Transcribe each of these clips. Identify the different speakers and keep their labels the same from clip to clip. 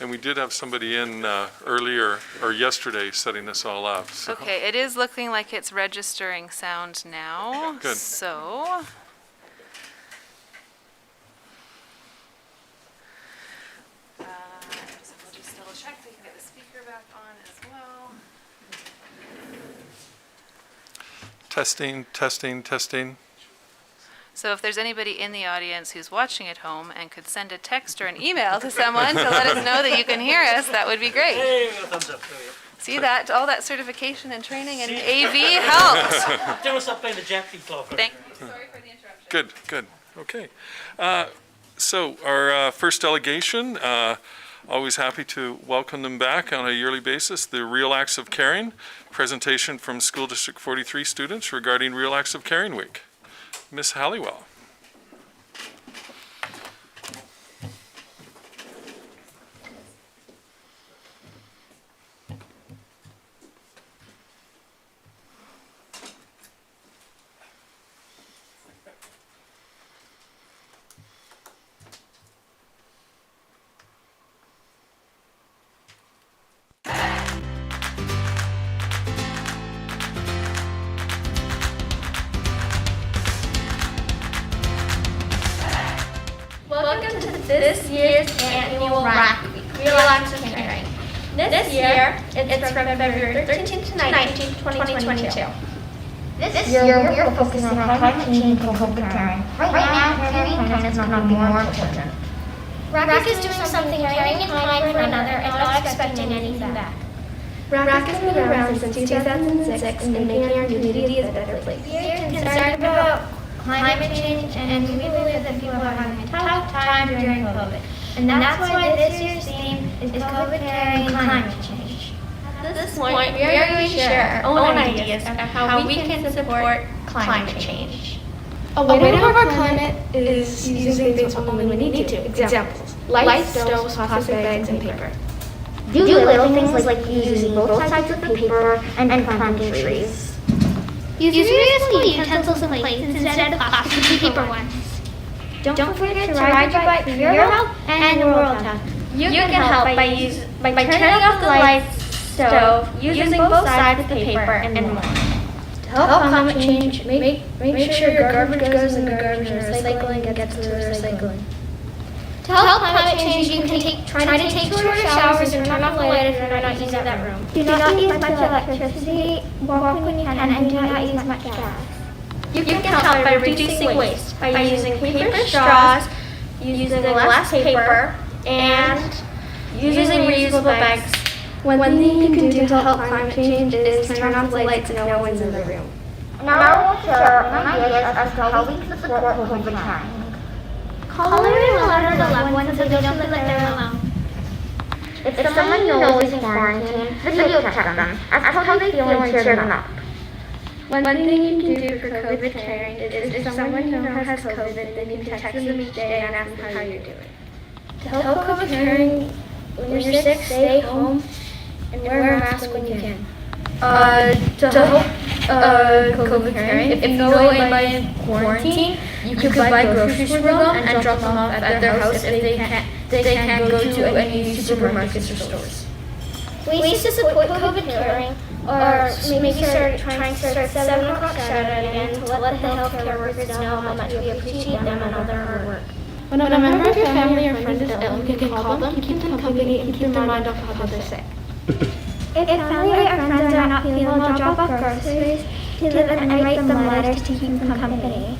Speaker 1: And we did have somebody in earlier, or yesterday, setting this all up. So.
Speaker 2: Okay, it is looking like it's registering sound now.
Speaker 1: Good.
Speaker 2: So. We'll just double check so we can get the speaker back on as well.
Speaker 1: Testing, testing, testing.
Speaker 2: So if there's anybody in the audience who's watching at home and could send a text or an email to someone to let us know that you can hear us, that would be great.
Speaker 3: Hey, we got a thumbs up. There we go.
Speaker 2: See that? All that certification and training and AV helps.
Speaker 3: Don't stop playing the Jack Beat Claw.
Speaker 2: Thank you. Sorry for the interruption.
Speaker 1: Good, good. Okay. So our first delegation, always happy to welcome them back on a yearly basis. The Real Acts of Caring presentation from School District 43 students regarding Real Acts of Caring Week. Miss Halliwell.
Speaker 4: Welcome to this year's annual RAC Week, Real Acts of Caring. This year, it's from February 13th to 19th, 2022.
Speaker 5: This year, we are focusing on climate change and COVID caring. Right now, caring kindness cannot be more important.
Speaker 4: RAC is doing something caring and kind for another and not expecting anything back. RAC has been around since 2006 and making our community a better place. We are concerned about climate change, and we believe that people are having a tough time during COVID. And that's why this year's theme is COVID caring and climate change. At this point, we are going to share our own ideas of how we can support climate change.
Speaker 6: A way to improve our climate is using things only when we need to. Examples: lights, stoves, plastic bags, and paper.
Speaker 5: Do little things like using both sides of the paper and planting trees.
Speaker 4: Use reusable utensils and plates instead of plastic and paper ones. Don't forget to ride your bike for your health and the world health. You can help by turning off the lights, stove, using both sides of the paper, and more.
Speaker 6: To help climate change, make sure your garbage goes in the garbage and recycling gets to the recycling.
Speaker 4: To help climate change, you can try to take shorter showers and turn off the light if you're not using that room.
Speaker 5: Do not use much electricity, walk when you can, and do not use much gas.
Speaker 4: You can help by reducing waste by using paper straws, using less paper, and using reusable bags.
Speaker 6: One thing you can do to help climate change is turn off the lights and no one's in the room.
Speaker 5: Now we'll share ideas as to how we can support COVID caring.
Speaker 4: Call a letter to loved ones so they don't feel like they're alone.
Speaker 5: If someone you know is in quarantine, video check them, ask how they feel and cheer them up.
Speaker 6: One thing you can do for COVID caring is if someone you know has COVID, then you can text them each day and ask them how you're doing. To help COVID caring, when you're sick, stay home and wear a mask when you can. To help COVID caring, if you know anybody in quarantine, you can buy groceries for them and drop them off at their house if they can't go to any supermarkets or stores.
Speaker 4: Ways to support COVID caring are maybe trying to start 7 o'clock Saturday again to let the healthcare workers know how much we appreciate them and all their hard work.
Speaker 6: When a member of your family or friend is ill, you can call them, keep them company, and keep their mind off how they're sick.
Speaker 4: If family or friends are not feeling well, drop off groceries to them and write them letters to keep them company.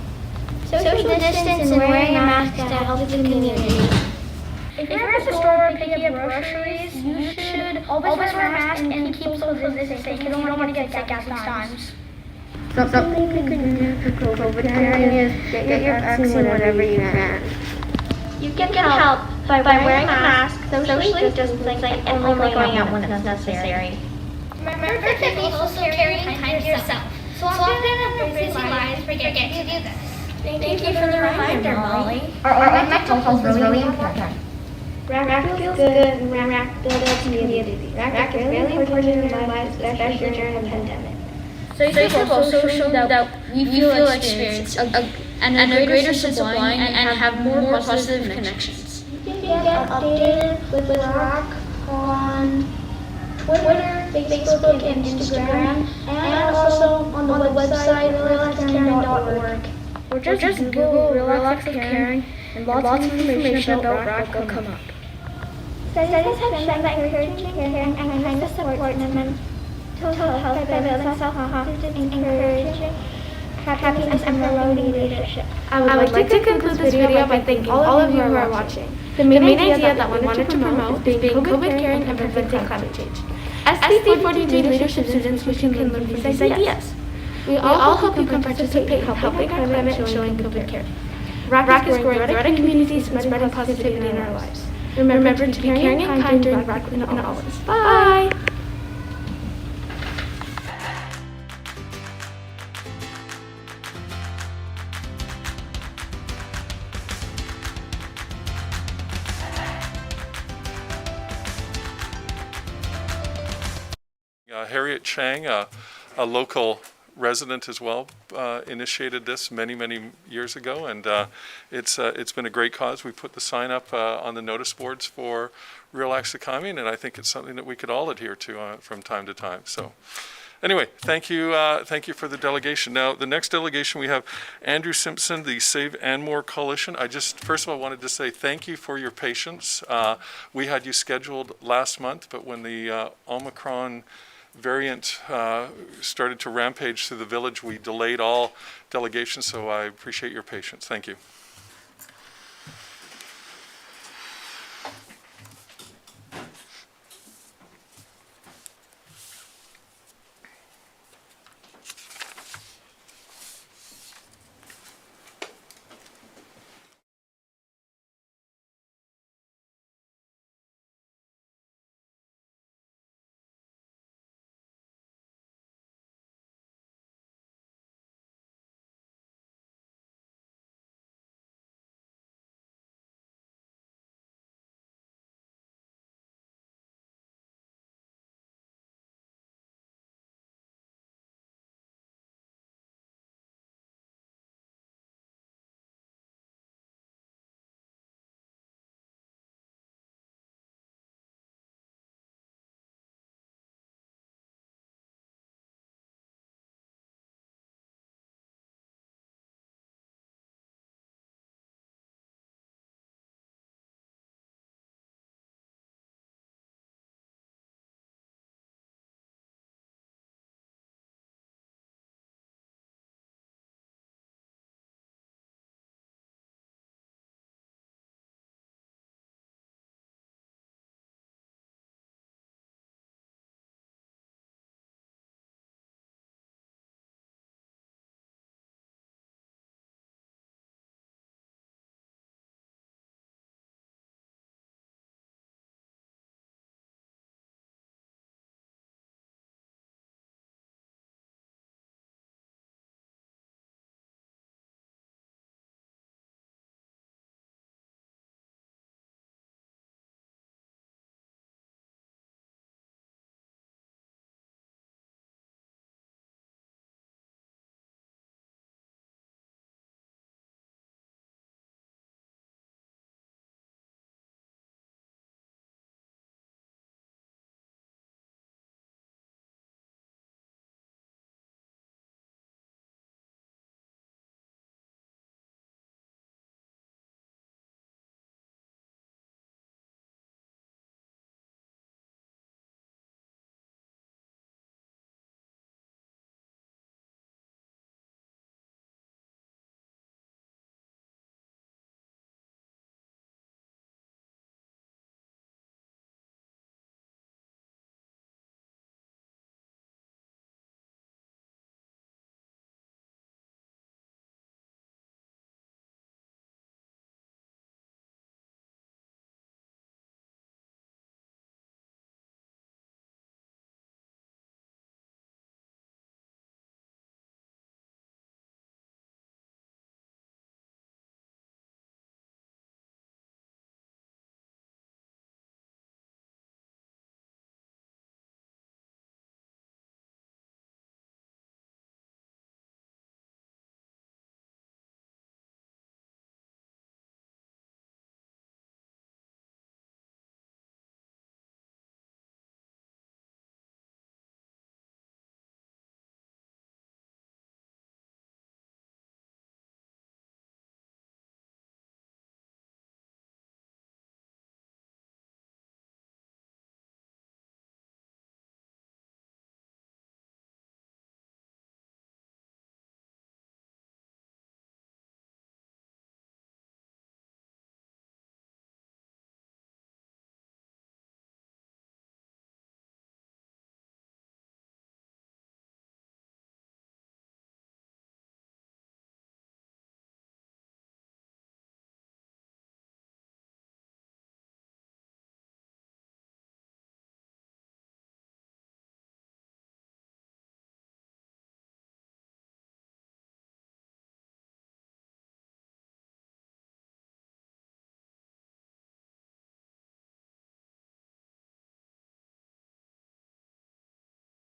Speaker 4: Social distance and wearing a mask to help the community. If you're at the store picking up groceries, you should always wear a mask and keep social distancing. You don't want to get sick at these times.
Speaker 5: Something you can do for COVID caring is get your vaccine whenever you can.
Speaker 4: You can help by wearing a mask, socially distancing, and only going out when it's necessary. Remember to be also caring and kind to yourself. So often in our busy lives, we forget to do this. Thank you for the reminder, Molly.
Speaker 5: Our mental health is really important.
Speaker 6: RAC feels good and RAC builds community. RAC is really important in our lives, especially during a pandemic.
Speaker 7: So you have also shown that you feel experience and a greater sense of belonging and have more positive connections.
Speaker 4: You
Speaker 6: get updated with RAC on Twitter, Facebook, and Instagram, and also on the website realaxcaring.org.
Speaker 7: Or just Google Real Acts of Caring, and lots of information about RAC will come up.
Speaker 6: Studies have shown that encouraging, caring, and kindness support mental health by building self-confidence, encouraging happiness, and promoting leadership.
Speaker 8: I would like to conclude this video by thanking all of you who are watching. The main idea that we wanted to promote is being COVID caring and preventing climate change. As ST42 leadership students, we can learn from these ideas. We all hope you can participate in helping our climate and showing COVID care. RAC is growing throughout our community, spreading positivity in our lives. Remember to be caring and kind during RAC and always. Bye!
Speaker 1: Harriet Chang, a local resident as well, initiated this many years ago, and it's been a great cause. We put the sign up on the notice boards for Real Acts of Caring, and I think it's something that we could all adhere to from time to time. So anyway, thank you for the delegation. Now, the next delegation, we have Andrew Simpson, the Save Anmore Coalition. I just, first of all, wanted to say thank you for your patience. We had you scheduled last month, but when the Omicron variant started to rampage through the village, we delayed all delegations, so I appreciate your patience. Thank you.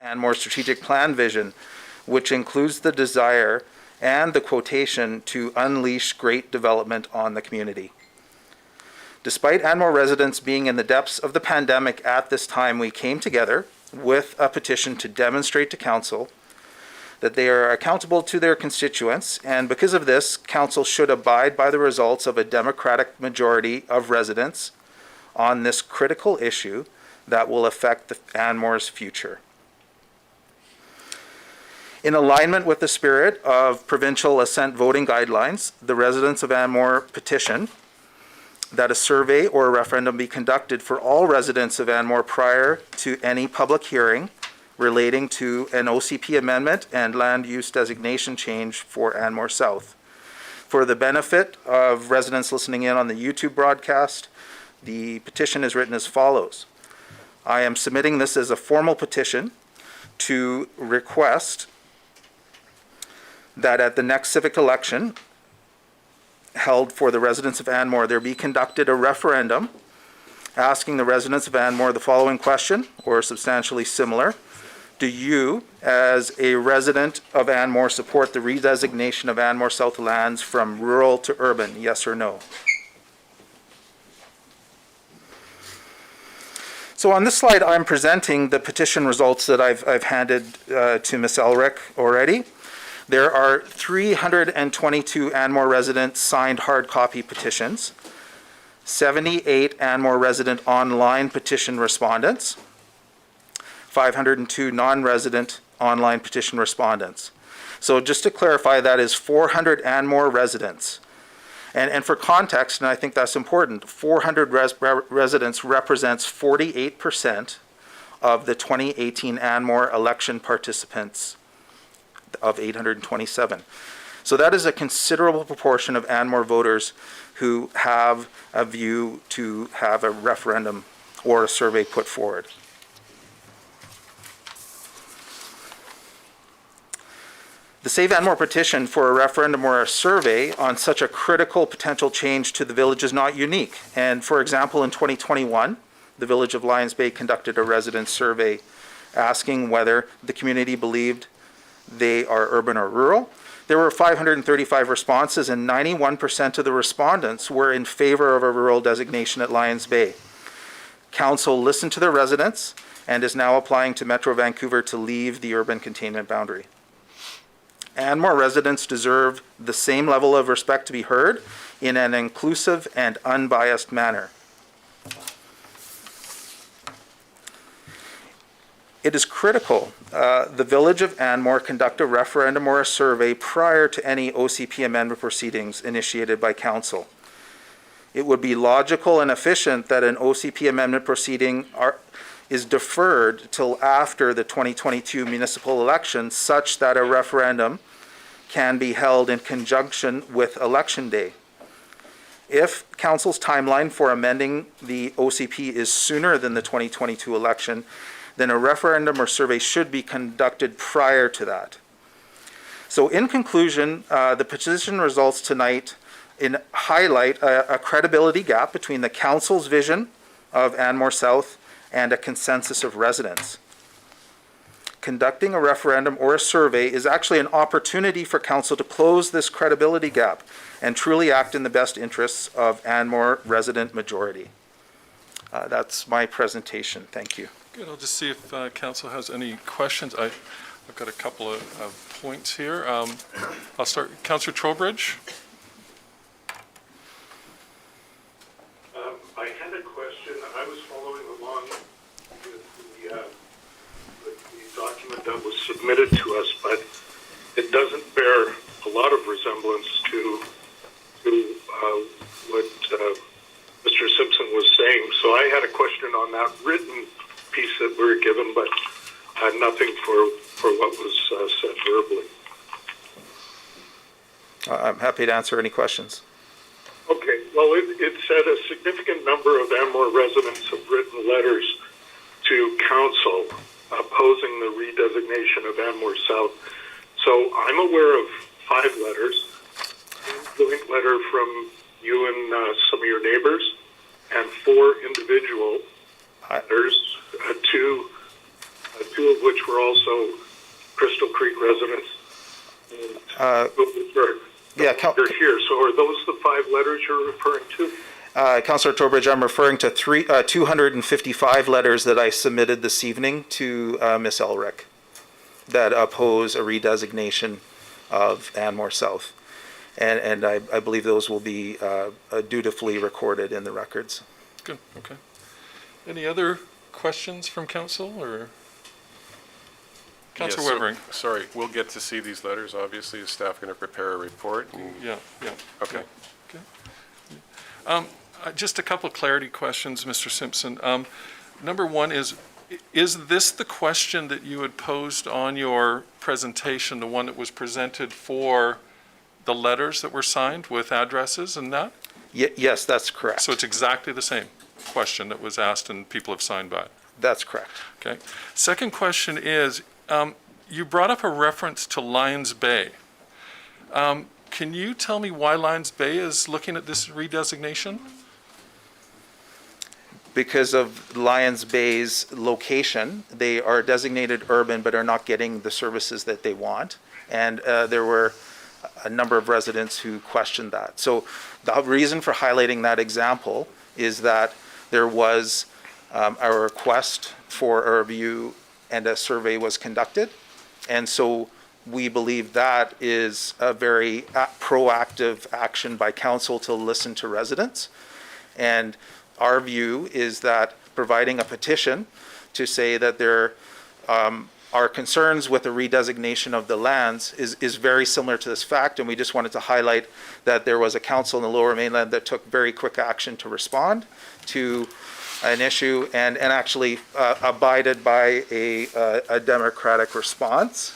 Speaker 9: Anmore strategic plan vision, which includes the desire and the quotation to unleash great development on the community. Despite Anmore residents being in the depths of the pandemic at this time, we came together with a petition to demonstrate to Council that they are accountable to their constituents, and because of this, Council should abide by the results of a democratic majority of residents on this critical issue that will affect the Anmore's future. In alignment with the spirit of provincial assent voting guidelines, the residents of Anmore petition that a survey or a referendum be conducted for all residents of Anmore prior to any public hearing relating to an OCP amendment and land use designation change for Anmore South. For the benefit of residents listening in on the YouTube broadcast, the petition is written as follows. I am submitting this as a formal petition to request that at the next civic election held for the residents of Anmore, there be conducted a referendum asking the residents of Anmore the following question, or substantially similar. Do you, as a resident of Anmore, support the redesignation of Anmore South lands from rural to urban, yes or no? So on this slide, I'm presenting the petition results that I've handed to Ms. Elric already. There are 322 Anmore resident signed hard copy petitions, 78 Anmore resident online petition respondents, 502 non-resident online petition respondents. So just to clarify, that is 400 Anmore residents. And for context, and I think that's important, 400 residents represents 48% of the 2018 Anmore election participants of 827. So that is a considerable proportion of Anmore voters who have a view to have a referendum or a survey put forward. The Save Anmore petition for a referendum or a survey on such a critical potential change to the village is not unique. And for example, in 2021, the village of Lions Bay conducted a resident survey asking whether the community believed they are urban or rural. There were 535 responses, and 91% of the respondents were in favor of a rural designation at Lions Bay. Council listened to the residents and is now applying to Metro Vancouver to leave the urban containment boundary. Anmore residents deserve the same level of respect to be heard in an inclusive and unbiased manner. It is critical the Village of Anmore conduct a referendum or a survey prior to any OCP amendment proceedings initiated by Council. It would be logical and efficient that an OCP amendment proceeding is deferred till after the 2022 municipal election, such that a referendum can be held in conjunction with Election Day. If Council's timeline for amending the OCP is sooner than the 2022 election, then a referendum or survey should be conducted prior to that. So in conclusion, the petition results tonight highlight a credibility gap between the Council's vision of Anmore South and a consensus of residents. Conducting a referendum or a survey is actually an opportunity for Council to close this credibility gap and truly act in the best interests of Anmore resident majority. That's my presentation. Thank you.
Speaker 1: Good. I'll just see if Council has any questions. I've got a couple of points here. I'll start. Councillor Trowbridge.
Speaker 10: I had a question. I was following along with the document that was submitted to us, but it doesn't bear a lot of resemblance to what Mr. Simpson was saying. So I had a question on that written piece that we were given, but nothing for what was said verbally.
Speaker 9: I'm happy to answer any questions.
Speaker 10: Okay, well, it said a significant number of Anmore residents have written letters to Council opposing the redesignation of Anmore South. So I'm aware of 5 letters, a joint letter from you and some of your neighbors, and 4 individual letters to two of which were also Crystal Creek residents.
Speaker 9: Yeah,
Speaker 10: They're here. So are those the 5 letters you're referring to?
Speaker 9: Councillor Trowbridge, I'm referring to 255 letters that I submitted this evening to Ms. Elrick that oppose a redesignation of Anmore South. And I believe those will be dutifully recorded in the records.
Speaker 1: Good, okay. Any other questions from council or? Councillor
Speaker 11: Yes, so-
Speaker 1: Webering?
Speaker 11: Sorry, we'll get to see these letters, obviously. Is staff going to prepare a report?
Speaker 1: Yeah.
Speaker 11: Okay.
Speaker 1: Just a couple of clarity questions, Mr. Simpson. Number one is this the question that you had posed on your presentation, the one that was presented for the letters that were signed with addresses and that?
Speaker 9: Yes, that's correct.
Speaker 1: So it's exactly the same question that was asked and people have signed by it?
Speaker 9: That's correct.
Speaker 1: Okay. Second question is, you brought up a reference to Lions Bay. Can you tell me why Lions Bay is looking at this redesignation?
Speaker 9: Because of Lions Bay's location, they are designated urban but are not getting the services that they want. And there were a number of residents who questioned that. So the reason for highlighting that example is that there was a request for a review and a survey was conducted. And so we believe that is a very proactive action by council to listen to residents. And our view is that providing a petition to say that there are concerns with the redesignation of the lands is very similar to this fact. And we just wanted to highlight that there was a council in the Lower Mainland that took very quick action to respond to an issue and actually abided by a democratic response.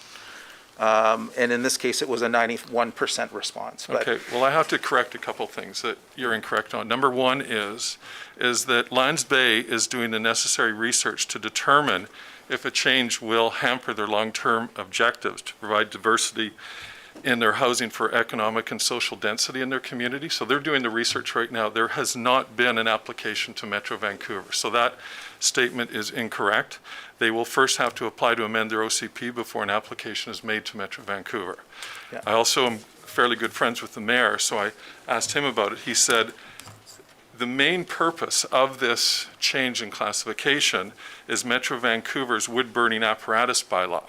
Speaker 9: And in this case, it was a 91% response. But
Speaker 1: Okay, well, I have to correct a couple things that you're incorrect on. Number one is that Lions Bay is doing the necessary research to determine if a change will hamper their long-term objectives to provide diversity in their housing for economic and social density in their community. So they're doing the research right now. There has not been an application to Metro Vancouver. So that statement is incorrect. They will first have to apply to amend their OCP before an application is made to Metro Vancouver.
Speaker 9: Yeah.
Speaker 1: I also am fairly good friends with the mayor, so I asked him about it. He said, the main purpose of this change in classification is Metro Vancouver's wood-burning apparatus bylaw.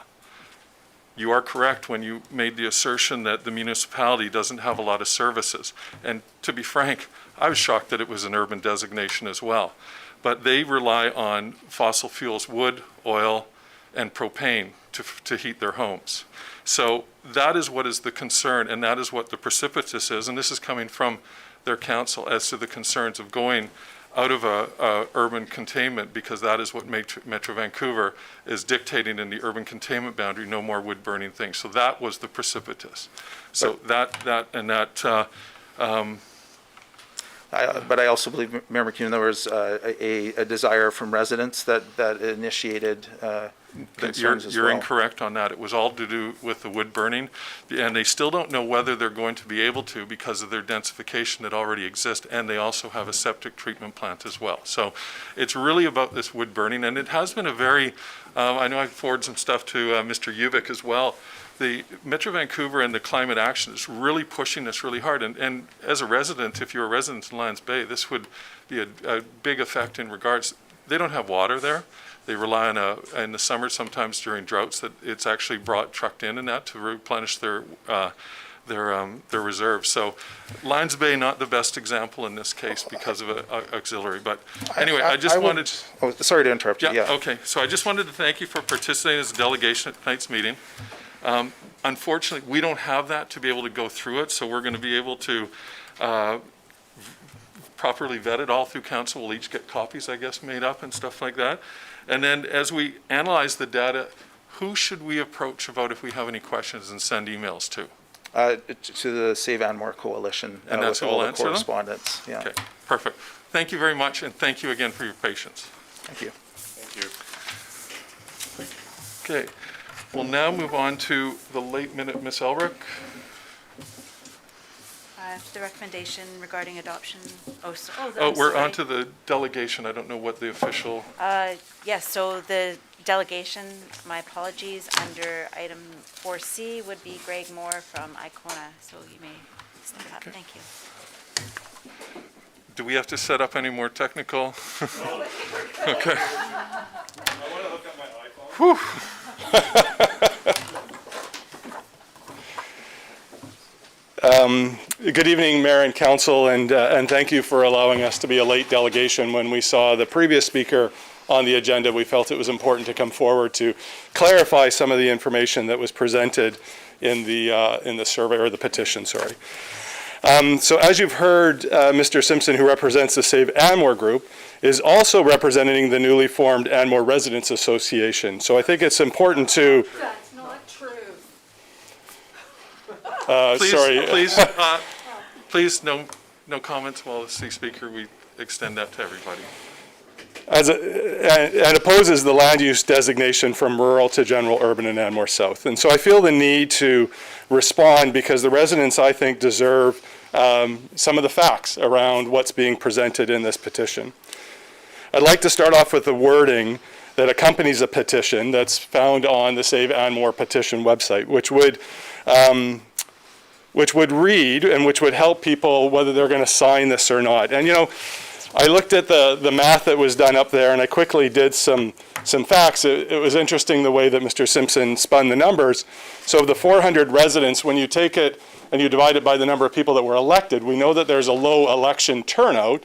Speaker 1: You are correct when you made the assertion that the municipality doesn't have a lot of services. And to be frank, I was shocked that it was an urban designation as well. But they rely on fossil fuels, wood, oil, and propane to heat their homes. So that is what is the concern, and that is what the precipitous is. And this is coming from their council as to the concerns of going out of a urban containment, because that is what Metro Vancouver is dictating in the urban containment boundary, no more wood burning things. So that was the precipitous. So but
Speaker 9: I also believe, Mayor McCune, there was a desire from residents that initiated concerns as well.
Speaker 1: You're incorrect on that. It was all to do with the wood burning, and they still don't know whether they're going to be able to because of their densification that already exists, and they also have a septic treatment plant as well. So it's really about this wood burning, and it has been a very, I know I forwarded some stuff to Mr. Uvik as well. The Metro Vancouver and the climate action is really pushing this really hard. And as a resident, if you're a resident in Lions Bay, this would be a big effect in regards, they don't have water there. They rely on in the summer, sometimes during droughts, that it's actually trucked in and that to replenish their reserves. So Lions Bay, not the best example in this case because of auxiliary. But anyway, I just wanted.
Speaker 9: Oh, sorry to interrupt you. Yeah.
Speaker 1: Okay. So I just wanted to thank you for participating as a delegation at tonight's meeting. Unfortunately, we don't have that to be able to go through it, so we're going to be able to properly vet it all through council. We'll each get copies, I guess, made up and stuff like that. And then as we analyze the data, who should we approach about if we have any questions and send emails to?
Speaker 9: To the Save Anmore Coalition
Speaker 1: And that's
Speaker 9: with
Speaker 1: who will
Speaker 9: all the
Speaker 1: answer them?
Speaker 9: correspondence. Yeah.
Speaker 1: Okay, perfect. Thank you very much, and thank you again for your patience.
Speaker 9: Thank you.
Speaker 11: Thank you.
Speaker 1: Okay, we'll now move on to the late minute, Ms. Elrick.
Speaker 12: The recommendation regarding adoption.
Speaker 1: Oh, we're on to the delegation. I don't know what the official.
Speaker 12: Yes, so the Delegation, my apologies, under item 4C would be Greg Moore from Icona, so you may step up. Thank you.
Speaker 1: Do we have to set up any more technical? Okay.
Speaker 11: I want to look at my iPhone.
Speaker 13: Good evening, Mayor and Council, and thank you for allowing us to be a late delegation. When we saw the previous speaker on the agenda, we felt it was important to come forward to clarify some of the information that was presented in the survey, or the petition, sorry. So as you've heard, Mr. Simpson, who represents the Save Anmore group, is also representing the newly formed Anmore Residents Association. So I think it's important to...
Speaker 2: That's not true.
Speaker 1: Please, no comments while the city speaker. We extend that to everybody.
Speaker 13: And opposes the land use designation from rural to general urban in Anmore South. And so I feel the need to respond because the residents, I think, deserve some of the facts around what's being presented in this petition. I'd like to start off with the wording that accompanies a petition that's found on the Save Anmore petition website, which would read and which would help people whether they're going to sign this or not. And you know, I looked at the math that was done up there, and I quickly did some facts. It was interesting the way that Mr. Simpson spun the numbers. So of the 400 residents, when you take it and you divide it by the number of people that were elected, we know that there's a low election turnout.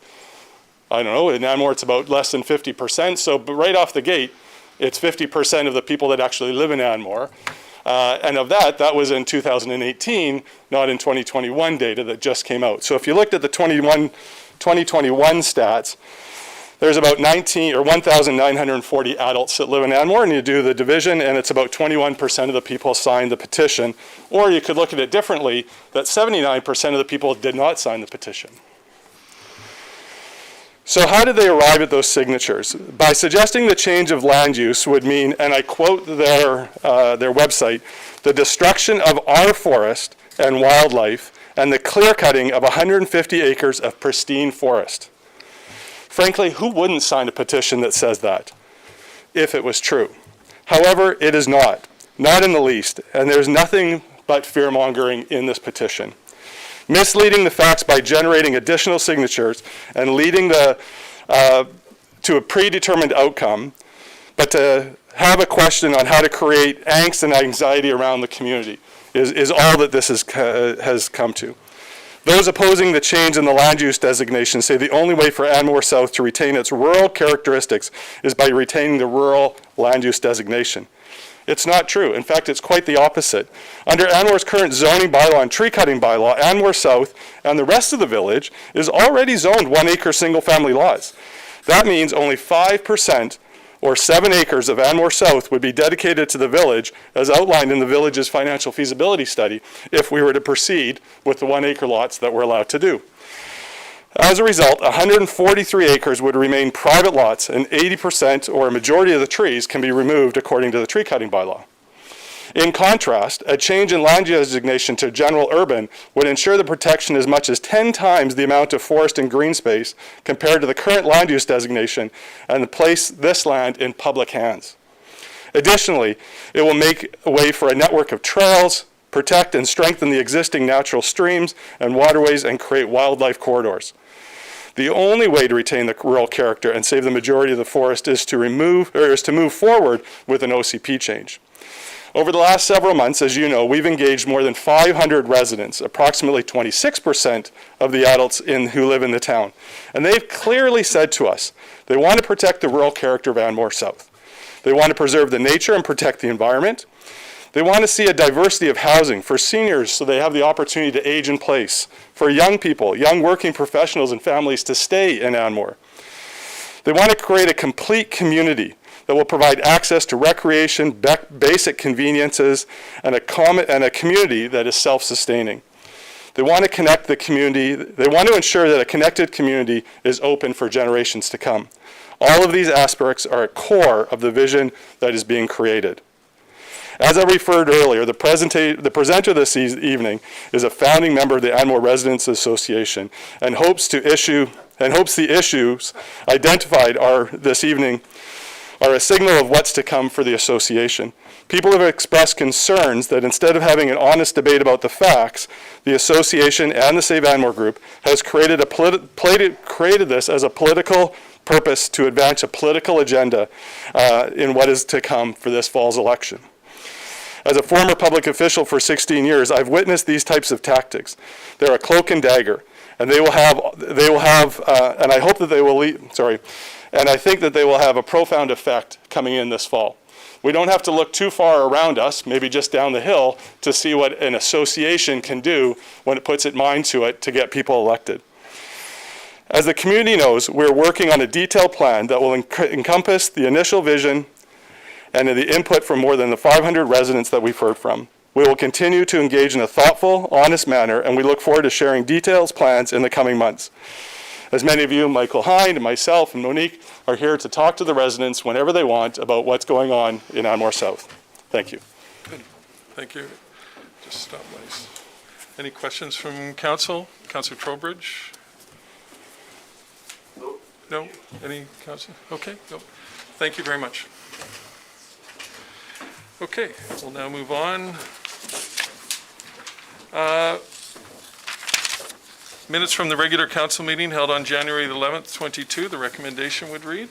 Speaker 13: I don't know, in Anmore it's about less than 50%. So but right off the gate, it's 50% of the people that actually live in Anmore. And of that was in 2018, not in 2021 data that just came out. So if you looked at the 2021 stats, there's about 1,940 adults that live in Anmore, and you do the division, and it's about 21% of the people signed the petition. Or you could look at it differently, that 79% of the people did not sign the petition. So how did they arrive at those signatures? By suggesting the change of land use would mean, and I quote their website, the destruction of our forest and wildlife and the clear cutting of 150 acres of pristine forest. Frankly, who wouldn't sign a petition that says that, if it was true? However, it is not in the least, and there's nothing but fear-mongering in this petition. Misleading the facts by generating additional signatures and leading to a predetermined outcome, but to have a question on how to create angst and anxiety around the community is all that this has come to. Those opposing the change in the land use designation say the only way for Anmore South to retain its rural characteristics is by retaining the rural land use designation. It's not true. In fact, it's quite the opposite. Under Anmore's current zoning bylaw and tree cutting bylaw, Anmore South and the rest of the village is already zoned 1 acre single family lots. That means only 5% or 7 acres of Anmore South would be dedicated to the village as outlined in the village's financial feasibility study if we were to proceed with the 1 acre lots that we're allowed to do. As a result, 143 acres would remain private lots, and 80% or a majority of the trees can be removed according to the tree cutting bylaw. In contrast, a change in land use designation to general urban would ensure the protection as much as 10 times the amount of forest and green space compared to the current land use designation and place this land in public hands. Additionally, it will make a way for a network of trails, protect and strengthen the existing natural streams and waterways, and create wildlife corridors. The only way to retain the rural character and save the majority of the forest is to move forward with an OCP change. Over the last several months, as you know, we've engaged more than 500 residents, approximately 26% of the adults who live in the town. And they've clearly said to us, they want to protect the rural character of Anmore South. They want to preserve the nature and protect the environment. They want to see a diversity of housing for seniors so they have the opportunity to age in place, for young people, young working professionals and families to stay in Anmore. They want to create a complete community that will provide access to recreation, basic conveniences, and a community that is self-sustaining. They want to connect the community. They want to ensure that a connected community is open for generations to come. All of these aspects are at core of the vision that is being created. As I referred earlier, the presenter this evening is a founding member of the Anmore Residents Association and hopes the issues identified this evening are a signal of what's to come for the association. People have expressed concerns that instead of having an honest debate about the facts, the association and the Save Anmore group has created this as a political purpose to advance a political agenda in what is to come for this fall's election. As a former public official for 16 years, I've witnessed these types of tactics. They're a cloak and dagger, and and I hope that they will and I think that they will have a profound effect coming in this fall. We don't have to look too far around us, maybe just down the hill, to see what an association can do when it puts its mind to it to get people elected. As the community knows, we're working on a detailed plan that will encompass the initial vision and the input from more than the 500 residents that we've heard from. We will continue to engage in a thoughtful, honest manner, and we look forward to sharing details, plans in the coming months. As many of you, Michael Hind, and myself, and Monique, are here to talk to the residents whenever they want about what's going on in Anmore South. Thank you.
Speaker 1: Good. Thank you. Just stop my... Any questions from council? Councillor Trowbridge? No? Any council? Okay. No. Thank you very much. Okay, we'll now move on. Minutes from the regular council meeting held on January 11th, 22. The recommendation would read?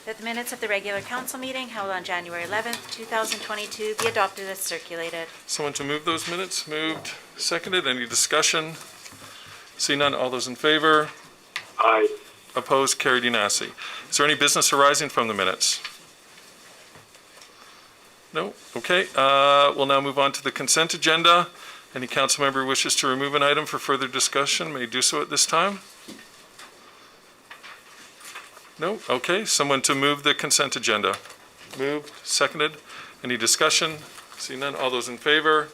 Speaker 12: That the minutes of the regular council meeting held on January 11th, 2022 be adopted as circulated.
Speaker 1: Someone to move those minutes? Moved. Seconded. Any discussion? See none. All those in favor?
Speaker 10: Aye.
Speaker 1: Opposed? Carried unanimously. Is there any business arising from the minutes? No? Okay. We'll now move on to the consent agenda. Any council member wishes to remove an item for further discussion may do so at this time. No? Okay. Someone to move the consent agenda. Moved. Seconded. Any discussion? See none. All those in favor?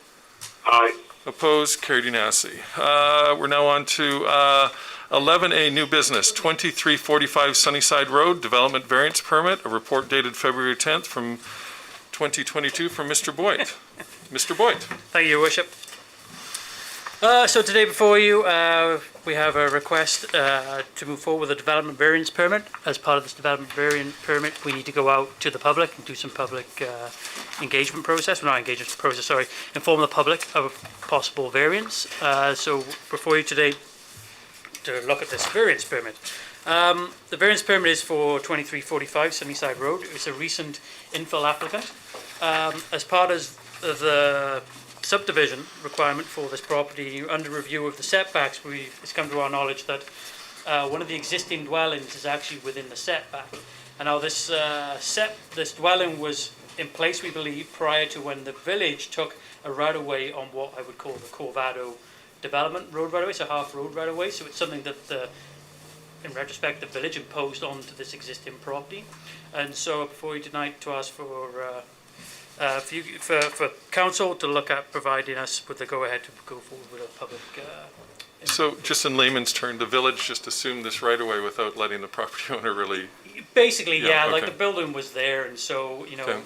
Speaker 10: Aye.
Speaker 1: Opposed? Carried unanimously. We're now on to 11A, new business, 2345 Sunnyside Road, development variance permit, a report dated February 10th from 2022 from Mr. Boyd. Mr. Boyd.
Speaker 3: Thank you, Your Worship. So today before you, we have a request to move forward with a development variance permit. As part of this development variance permit, we need to go out to the public and do some public engagement process. Well, not engagement process, sorry. Inform the public of a possible variance. So before you today to look at this variance permit. The variance permit is for 2345 Sunnyside Road. It's a recent infill applicant. As part of the subdivision requirement for this property, under review of the setbacks, it's come to our knowledge that one of the existing dwellings is actually within the setback. And now this dwelling was in place, we believe, prior to when the village took a right-of-way on what I would call the Corvado development road right-of-way, so half road right-of-way. So it's something that in retrospect, the village imposed onto this existing property. And so before you tonight to ask for council to look at providing us with the go-ahead to go forward with a public...
Speaker 1: So just in layman's term, the village just assumed this right away without letting the property owner really...
Speaker 3: Basically, yeah,
Speaker 1: okay.
Speaker 3: Like the building was there, and so, you know,
Speaker 1: Okay.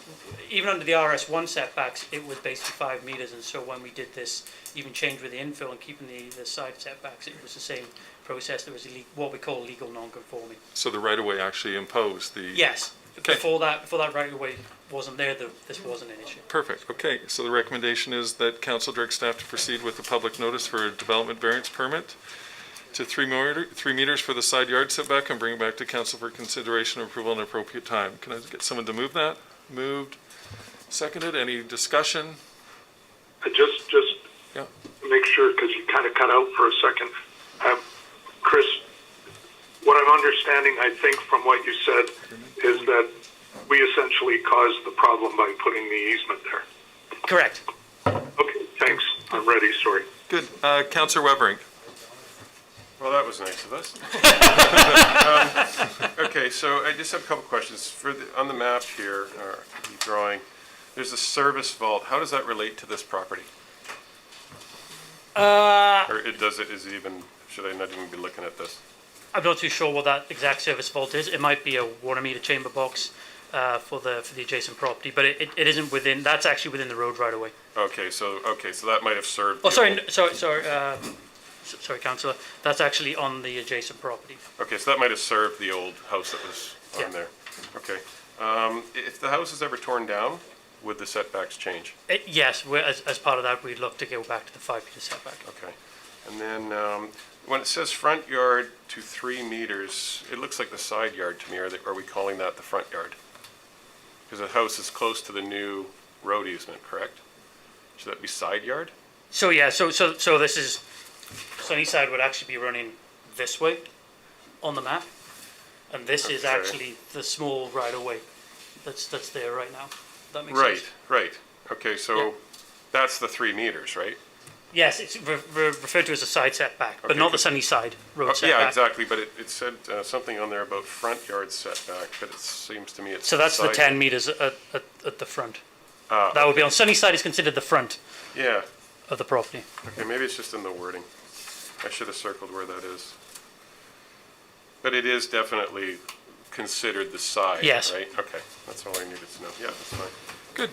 Speaker 3: even under the RS1 setbacks, it was basically 5 meters, and so when we did this, even change with the infill and keeping the side setbacks, it was the same process. There was what we call legal non-conforming.
Speaker 1: So the right-of-way actually imposed the...
Speaker 3: Yes.
Speaker 1: Okay.
Speaker 3: Before that right-of-way wasn't there, this wasn't an issue.
Speaker 1: Perfect. Okay, so the recommendation is that council direct staff to proceed with the public notice for a development variance permit to 3 meters for the side yard setback and bring it back to council for consideration and approval at an appropriate time. Can I get someone to move that? Moved. Seconded. Any discussion?
Speaker 10: Just
Speaker 1: Yeah.
Speaker 10: make sure, because you kind of cut out for a second. Chris, what I'm understanding, I think, from what you said, is that we essentially caused the problem by putting the easement there.
Speaker 3: Correct.
Speaker 10: Okay, thanks. I'm ready, sorry.
Speaker 1: Good. Councillor Wevering.
Speaker 11: Well, that was nice of us. Okay, so I just have a couple questions. On the map here, or the drawing, there's a service vault. How does that relate to this property? Should I not even be looking at this?
Speaker 3: I'm not too sure what that exact service vault is. It might be a water meter chamber box for the adjacent property, but it isn't within. That's actually within the road right away.
Speaker 11: Okay, so that might have served.
Speaker 3: Oh, sorry, councillor. That's actually on the adjacent property.
Speaker 11: Okay, so that might have served the old house that was on there. Okay. If the house is ever torn down, would the setbacks change?
Speaker 3: Yes, as part of that, we'd look to go back to the 5 meter setback.
Speaker 11: Okay. And then when it says front yard to 3 meters, it looks like the side yard to me. Are we calling that the front yard? Because the house is close to the new road easement, correct? Should that be side yard?
Speaker 3: So yeah, so this is, Sunnyside would actually be running this way on the map. And this is
Speaker 11: Okay.
Speaker 3: actually the small right of way that's there right now. That makes
Speaker 11: Right,
Speaker 3: sense?
Speaker 11: right. Okay, so
Speaker 3: Yeah.
Speaker 11: that's the 3 meters, right?
Speaker 3: Yes, it's referred to as a side setback, but
Speaker 11: Okay,
Speaker 3: not the
Speaker 11: good.
Speaker 3: Sunnyside road
Speaker 11: Yeah,
Speaker 3: setback.
Speaker 11: exactly, but it said something on there about front yard setback, but it seems to me it's.
Speaker 3: So that's the
Speaker 11: side-
Speaker 3: 10 meters at the front.
Speaker 11: Ah,
Speaker 3: That would be on Sunnyside is considered the front
Speaker 11: Yeah,
Speaker 3: of the property.
Speaker 11: okay, maybe it's just in the wording. I should have circled where that is. But it is definitely considered the side,
Speaker 3: Yes.
Speaker 11: right? Okay, that's all I needed to know. Yeah, that's fine.
Speaker 1: Good.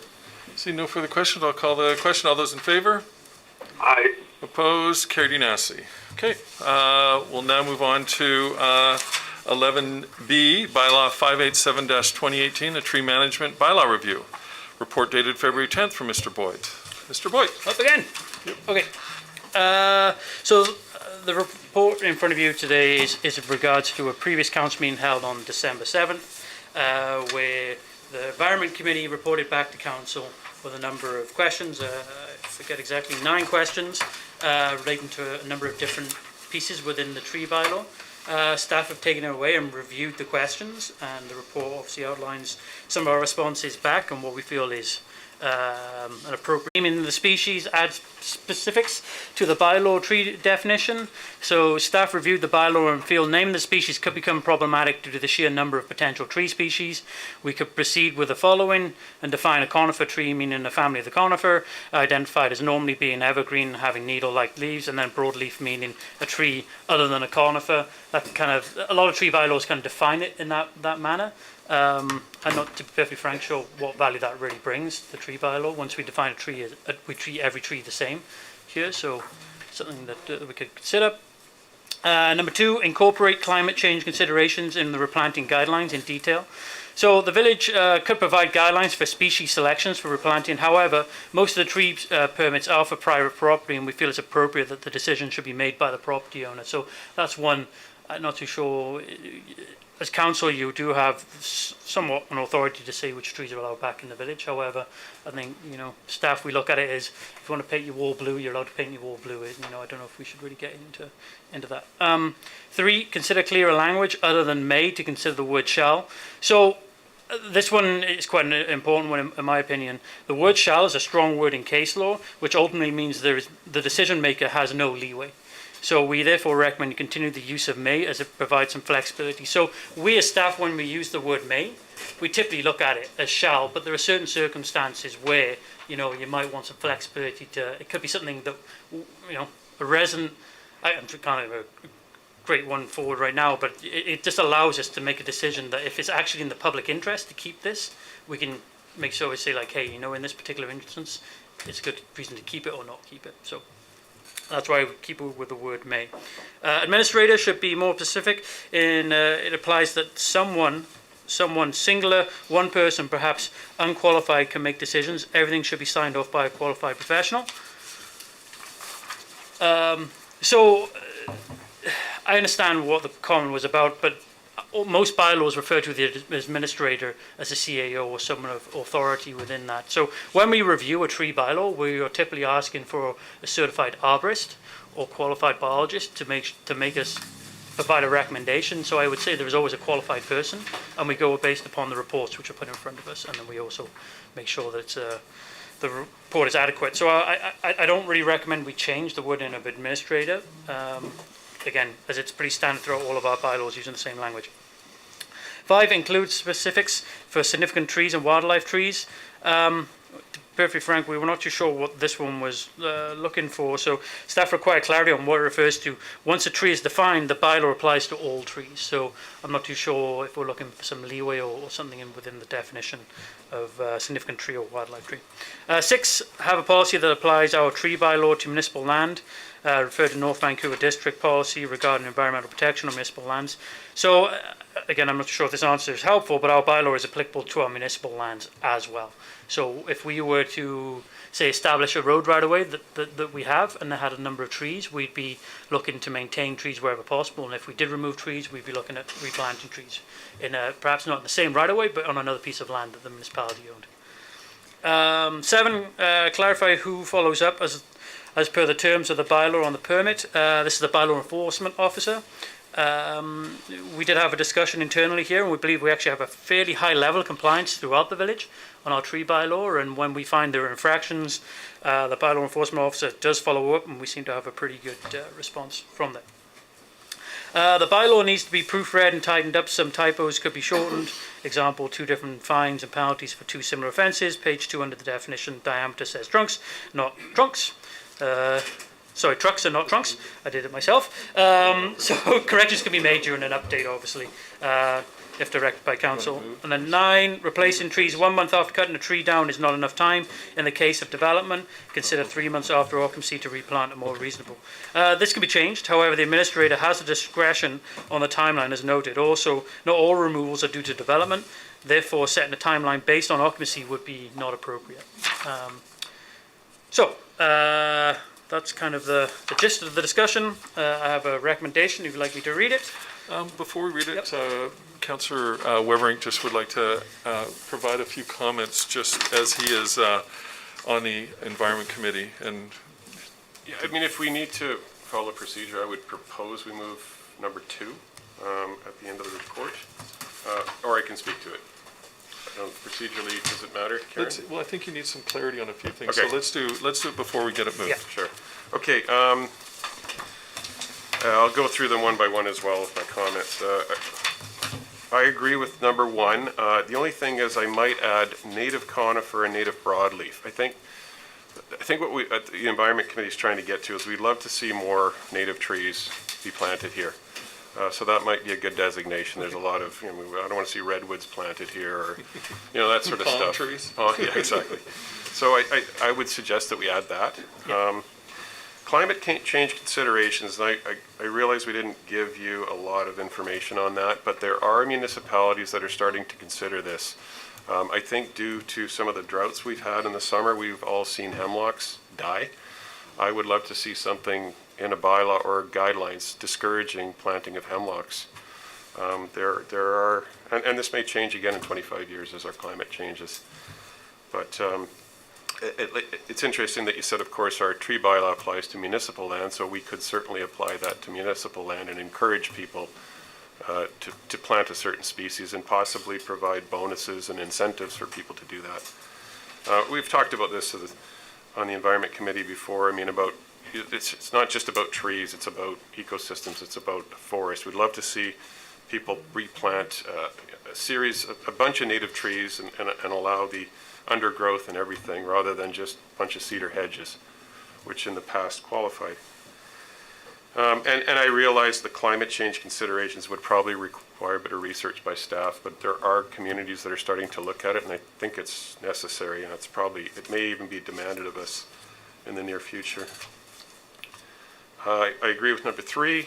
Speaker 1: See no further questions. I'll call the question. All those in favor?
Speaker 10: Aye.
Speaker 1: Opposed? Carried unanimously. Okay, we'll now move on to 11B, Bylaw 587-2018, the Tree Management Bylaw Review. Report dated February 10th from Mr. Boyd. Mr. Boyd?
Speaker 3: Up again. Okay. The report in front of you today is in regards to a previous council meeting held on December 7th, where the Environment Committee reported back to council with a number of questions, I forget exactly, 9 questions, relating to a number of different pieces within the tree bylaw. Staff have taken it away and reviewed the questions, and the report obviously outlines some of our responses back and what we feel is an appropriate name in the species, adds specifics to the bylaw tree definition. So staff reviewed the bylaw and feel naming the species could become problematic due to the sheer number of potential tree species. We could proceed with the following and define a conifer tree, meaning a family of the conifer, identified as normally being evergreen, having needle-like leaves, and then broadleaf, meaning a tree other than a conifer. That kind of, a lot of tree bylaws kind of define it in that manner. I'm not, to be perfectly frank, sure what value that really brings, the tree bylaw. Once we define a tree, we treat every tree the same here, so something that we could consider. Number 2, incorporate climate change considerations in the replanting guidelines in detail. So the village could provide guidelines for species selections for replanting. However, most of the tree permits are for private property, and we feel it's appropriate that the decision should be made by the property owner. So that's one, I'm not too sure. As council, you do have somewhat an authority to say which trees are allowed back in the village. However, I think, staff, we look at it as, if you want to paint your wall blue, you're allowed to paint your wall blue. I don't know if we should really get into that. 3, consider clearer language other than may to consider the word shall. So this one is quite an important one in my opinion. The word shall is a strong word in case law, which ultimately means the decision maker has no leeway. So we therefore recommend continue the use of may, as it provides some flexibility. So we as staff, when we use the word may, we typically look at it as shall, but there are certain circumstances where, you might want some flexibility it could be something that, a resident, I'm kind of a great one forward right now, but it just allows us to make a decision that if it's actually in the public interest to keep this, we can make sure we say like, hey, in this particular instance, it's a good reason to keep it or not keep it. So that's why we keep it with the word may. Administrator should be more specific in it applies that someone singular, one person, perhaps unqualified, can make decisions. Everything should be signed off by a qualified professional. I understand what the comment was about, but most bylaws refer to the administrator as a CAO or someone of authority within that. So when we review a tree bylaw, we are typically asking for a certified arborist or qualified biologist to make us provide a recommendation. So I would say there is always a qualified person, and we go based upon the reports which are put in front of us, and then we also make sure that the report is adequate. So I don't really recommend we change the wording of administrator. Again, as it's pretty standard throughout all of our bylaws using the same language. 5, includes specifics for significant trees and wildlife trees. To be perfectly frank, we were not too sure what this one was looking for, so staff require clarity on what it refers to. Once a tree is defined, the bylaw applies to all trees, so I'm not too sure if we're looking for some leeway or something within the definition of significant tree or wildlife tree. 6, have a policy that applies our tree bylaw to municipal land. Refer to North Vancouver District policy regarding environmental protection on municipal lands. So again, I'm not sure if this answer is helpful, but our bylaw is applicable to our municipal lands as well. So if we were to, say, establish a road right away that we have and that had a number of trees, we'd be looking to maintain trees wherever possible. And if we did remove trees, we'd be looking at replanting trees in perhaps not in the same right away, but on another piece of land that the municipality owned. 7, clarify who follows up as per the terms of the bylaw on the permit. This is the bylaw enforcement officer. We did have a discussion internally here, and we believe we actually have a fairly high level of compliance throughout the village on our tree bylaw, and when we find there are infractions, the bylaw enforcement officer does follow up, and we seem to have a pretty good response from them. The bylaw needs to be proofread and tightened up. Some typos could be shortened. Example, 2 different fines and penalties for 2 similar offences. Page 2 under the definition, diameter says trunks, not trunks. Sorry, trucks and not trunks. I did it myself. So corrections can be made during an update, obviously, if directed by council. And then 9, replacing trees 1 month after cutting a tree down is not enough time. In the case of development, consider 3 months after occupancy to replant more reasonable. This can be changed. However, the administrator has the discretion on the timeline as noted. Also, not all removals are due to development. Therefore, setting a timeline based on occupancy would be not appropriate. That's kind of the gist of the discussion. I have a recommendation if you'd like me to read it.
Speaker 1: Before we read it, Councillor Weberink just would like to provide a few comments, just as he is on the Environment Committee. And
Speaker 11: yeah, I mean, if we need to follow procedure, I would propose we move number 2 at the end of the report, or I can speak to it. Procedurally, does it matter, Karen?
Speaker 1: Well, I think you need some clarity on a few things,
Speaker 11: okay.
Speaker 1: so let's do it before we get it moved.
Speaker 11: Yeah, sure. Okay, I'll go through them one by one as well with my comments. I agree with number 1. The only thing is I might add native conifer and native broadleaf. I think what the Environment Committee is trying to get to is we'd love to see more native trees be planted here. So that might be a good designation. There's a lot of, I don't want to see redwoods planted here, or, that sort of
Speaker 1: palm
Speaker 11: stuff.
Speaker 1: trees.
Speaker 11: Oh, yeah, exactly. So I would suggest that we add that. Climate change considerations, and I realize we didn't give you a lot of information on that, but there are municipalities that are starting to consider this. I think due to some of the droughts we've had in the summer, we've all seen hemlocks die. I would love to see something in a bylaw or guidelines discouraging planting of hemlocks. There are, and this may change again in 25 years as our climate changes, but it's interesting that you said, of course, our tree bylaw applies to municipal land, so we could certainly apply that to municipal land and encourage people to plant a certain species and possibly provide bonuses and incentives for people to do that. We've talked about this on the Environment Committee before. I mean, it's not just about trees, it's about ecosystems, it's about forest. We'd love to see people replant a bunch of native trees and allow the undergrowth and everything rather than just a bunch of cedar hedges, which in the past qualified. And I realize the climate change considerations would probably require a bit of research by staff, but there are communities that are starting to look at it, and I think it's necessary, and it may even be demanded of us in the near future. I agree with number 3.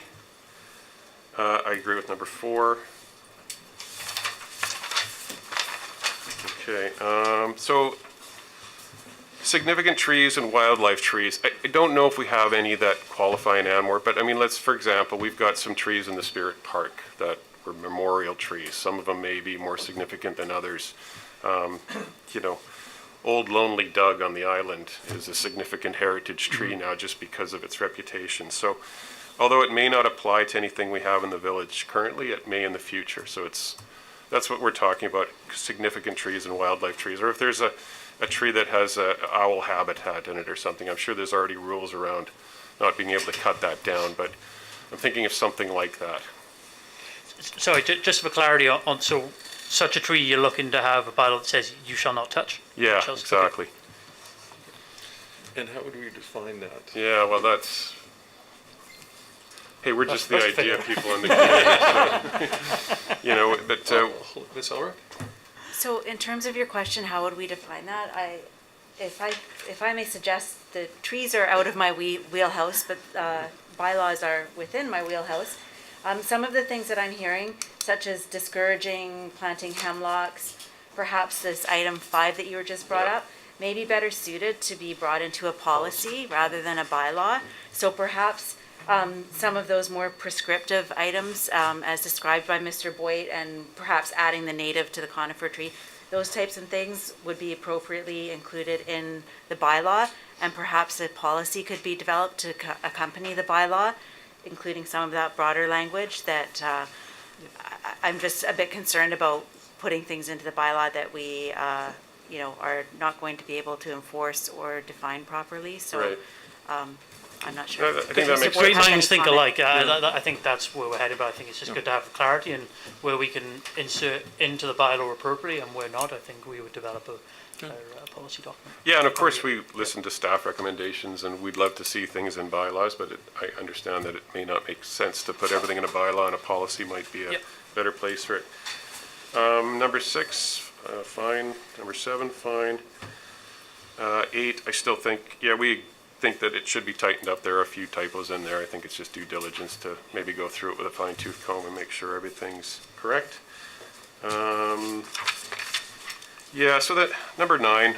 Speaker 11: I agree with number 4. Okay, so significant trees and wildlife trees. I don't know if we have any that qualify in Anmore, but I mean, for example, we've got some trees in the Spirit Park that were memorial trees. Some of them may be more significant than others. Old Lonely Doug on the island is a significant heritage tree now just because of its reputation. So although it may not apply to anything we have in the village currently, it may in the future. So that's what we're talking about, significant trees and wildlife trees. Or if there's a tree that has an owl habitat in it or something, I'm sure there's already rules around not being able to cut that down, but I'm thinking of something like that.
Speaker 3: Sorry, just for clarity on such a tree, you're looking to have a bylaw that says you shall not touch?
Speaker 11: Yeah, exactly.
Speaker 1: And how would we define that?
Speaker 11: Yeah, well, hey, we're just the idea people in the community. So,
Speaker 1: Ms. Elric?
Speaker 12: So in terms of your question, how would we define that? If I may suggest, the trees are out of my wheelhouse, but bylaws are within my wheelhouse. Some of the things that I'm hearing such as discouraging planting hemlocks. Perhaps this item 5 that you were just brought up may be better suited to be brought into a policy rather than a bylaw. So perhaps some of those more prescriptive items, as described by Mr. Boyd, and perhaps adding the native to the conifer tree, those types of things would be appropriately included in the bylaw, and perhaps a policy could be developed to accompany the bylaw, including some of that broader language that I'm just a bit concerned about putting things into the bylaw that we, are not going to be able to enforce or define properly. So
Speaker 11: Right.
Speaker 12: I'm not sure.
Speaker 11: I think that makes
Speaker 3: Great
Speaker 11: sense.
Speaker 3: minds think alike. I think that's where we're headed, but I think it's just good to have clarity and where we can insert into the bylaw appropriately and where not. I think we would develop a policy document.
Speaker 11: Yeah, and of course, we listen to staff recommendations, and we'd love to see things in bylaws, but I understand that it may not make sense to put everything in a bylaw, and a policy might be a better place for it. Number 6, fine. Number 7, fine. 8, I still think, we think that it should be tightened up. There are a few typos in there. I think it's just due diligence to maybe go through it with a fine-tooth comb and make sure everything's correct. So that, number 9,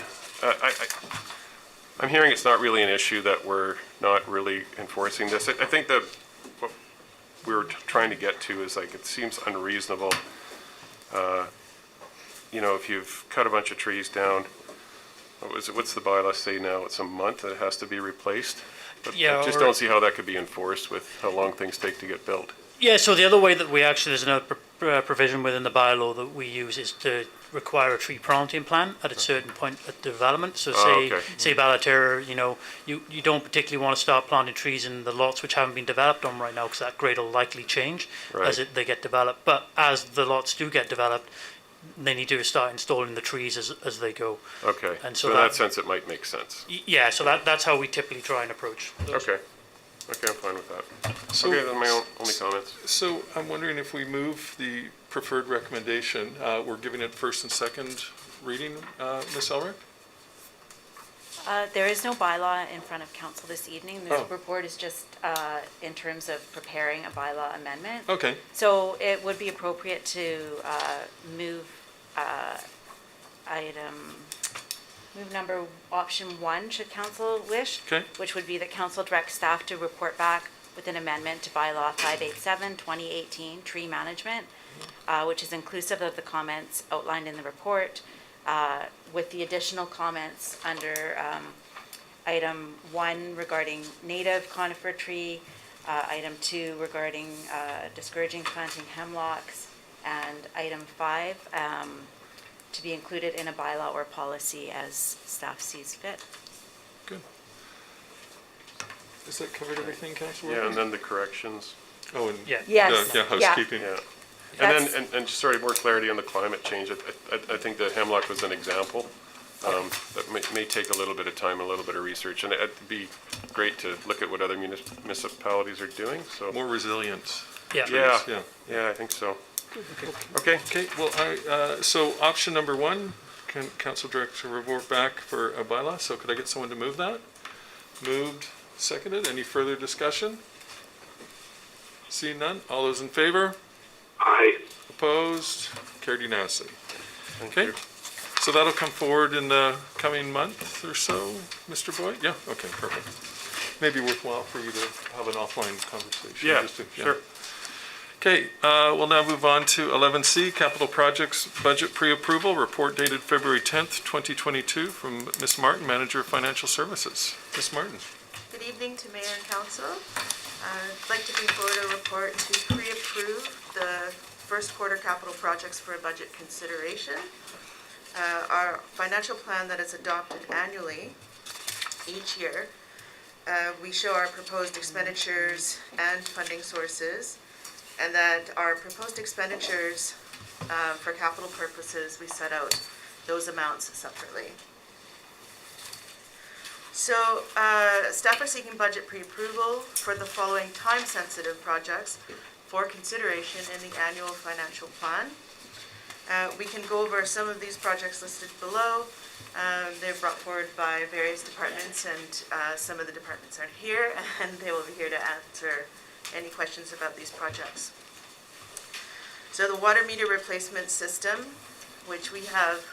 Speaker 11: I'm hearing it's not really an issue that we're not really enforcing this. I think that what we were trying to get to is, like, it seems unreasonable. If you've cut a bunch of trees down, what's the bylaw say now? It's a month that it has to be replaced? But
Speaker 3: Yeah,
Speaker 11: I just
Speaker 3: or-
Speaker 11: don't see how that could be enforced with how long things take to get built.
Speaker 3: Yeah, so the other way that there's another provision within the bylaw that we use is to require a tree planting plan at a certain point at development. So say Ballaterra, you don't particularly want to start planting trees in the lots which haven't been developed on right now, because that grade will likely change as they get developed. But as the lots do get developed, they need to start installing the trees as they go.
Speaker 11: Okay,
Speaker 3: And
Speaker 11: so
Speaker 3: so
Speaker 11: in that
Speaker 3: that-
Speaker 11: sense, it might make sense.
Speaker 3: Yeah, so that's how we typically try and approach those.
Speaker 11: Okay, I'm fine with that.
Speaker 1: So-
Speaker 11: Okay, then my only comments.
Speaker 1: So I'm wondering if we move the preferred recommendation, we're giving it first and second reading, Ms. Elric?
Speaker 12: There is no bylaw in front of council this evening. The
Speaker 1: Oh.
Speaker 12: report is just in terms of preparing a bylaw amendment.
Speaker 1: Okay,
Speaker 12: So it would be appropriate to move option 1, should council wish.
Speaker 1: Okay.
Speaker 12: Which would be that council direct staff to report back with an amendment to bylaw 587, 2018, tree management, which is inclusive of the comments outlined in the report, with the additional comments under item 1 regarding native conifer tree, item 2 regarding discouraging planting hemlocks, and item 5 to be included in a bylaw or policy as staff sees fit.
Speaker 1: good. Has that covered everything, Councilor?
Speaker 11: Yeah, and then the corrections.
Speaker 1: Oh, and.
Speaker 3: Yeah.
Speaker 12: Yes.
Speaker 1: Yeah, housekeeping.
Speaker 11: Yeah.
Speaker 12: That's-
Speaker 11: And then, and just sorry, more clarity on the climate change. I think that hemlock was an example. That may take a little bit of time, a little bit of research, and it'd be great to look at what other municipalities are doing, so.
Speaker 1: More resilient.
Speaker 3: Yeah.
Speaker 11: Yeah, I think so. Okay.
Speaker 1: Okay, well, so option number 1, can council direct to report back for a bylaw, so could I get someone to move that? Moved, seconded, any further discussion? Seeing none, all those in favor?
Speaker 10: Aye.
Speaker 1: Opposed? Carried unanimously.
Speaker 11: Thank
Speaker 1: Okay,
Speaker 11: you.
Speaker 1: so that'll come forward in the coming month or so, Mr. Boyd? Yeah, okay, perfect. Maybe worthwhile for you to have an offline conversation.
Speaker 11: Yeah,
Speaker 1: just to-
Speaker 11: sure.
Speaker 1: Okay, we'll now move on to 11C, Capital Projects Budget Pre-Approval, report dated February 10th, 2022, from Ms. Martin, Manager of Financial Services. Ms. Martin.
Speaker 14: Good evening to Mayor and Council. I'd like to bring forward a report to pre-approve the first quarter capital projects for budget consideration. Our financial plan that is adopted annually each year, we show our proposed expenditures and funding sources, and that our proposed expenditures for capital purposes, we set out those amounts separately. So, staff are seeking budget pre-approval for the following time-sensitive projects for consideration in the annual financial plan. We can go over some of these projects listed below. They're brought forward by various departments, and some of the departments aren't here, and they will be here to answer any questions about these projects. So the water meter replacement system, which we have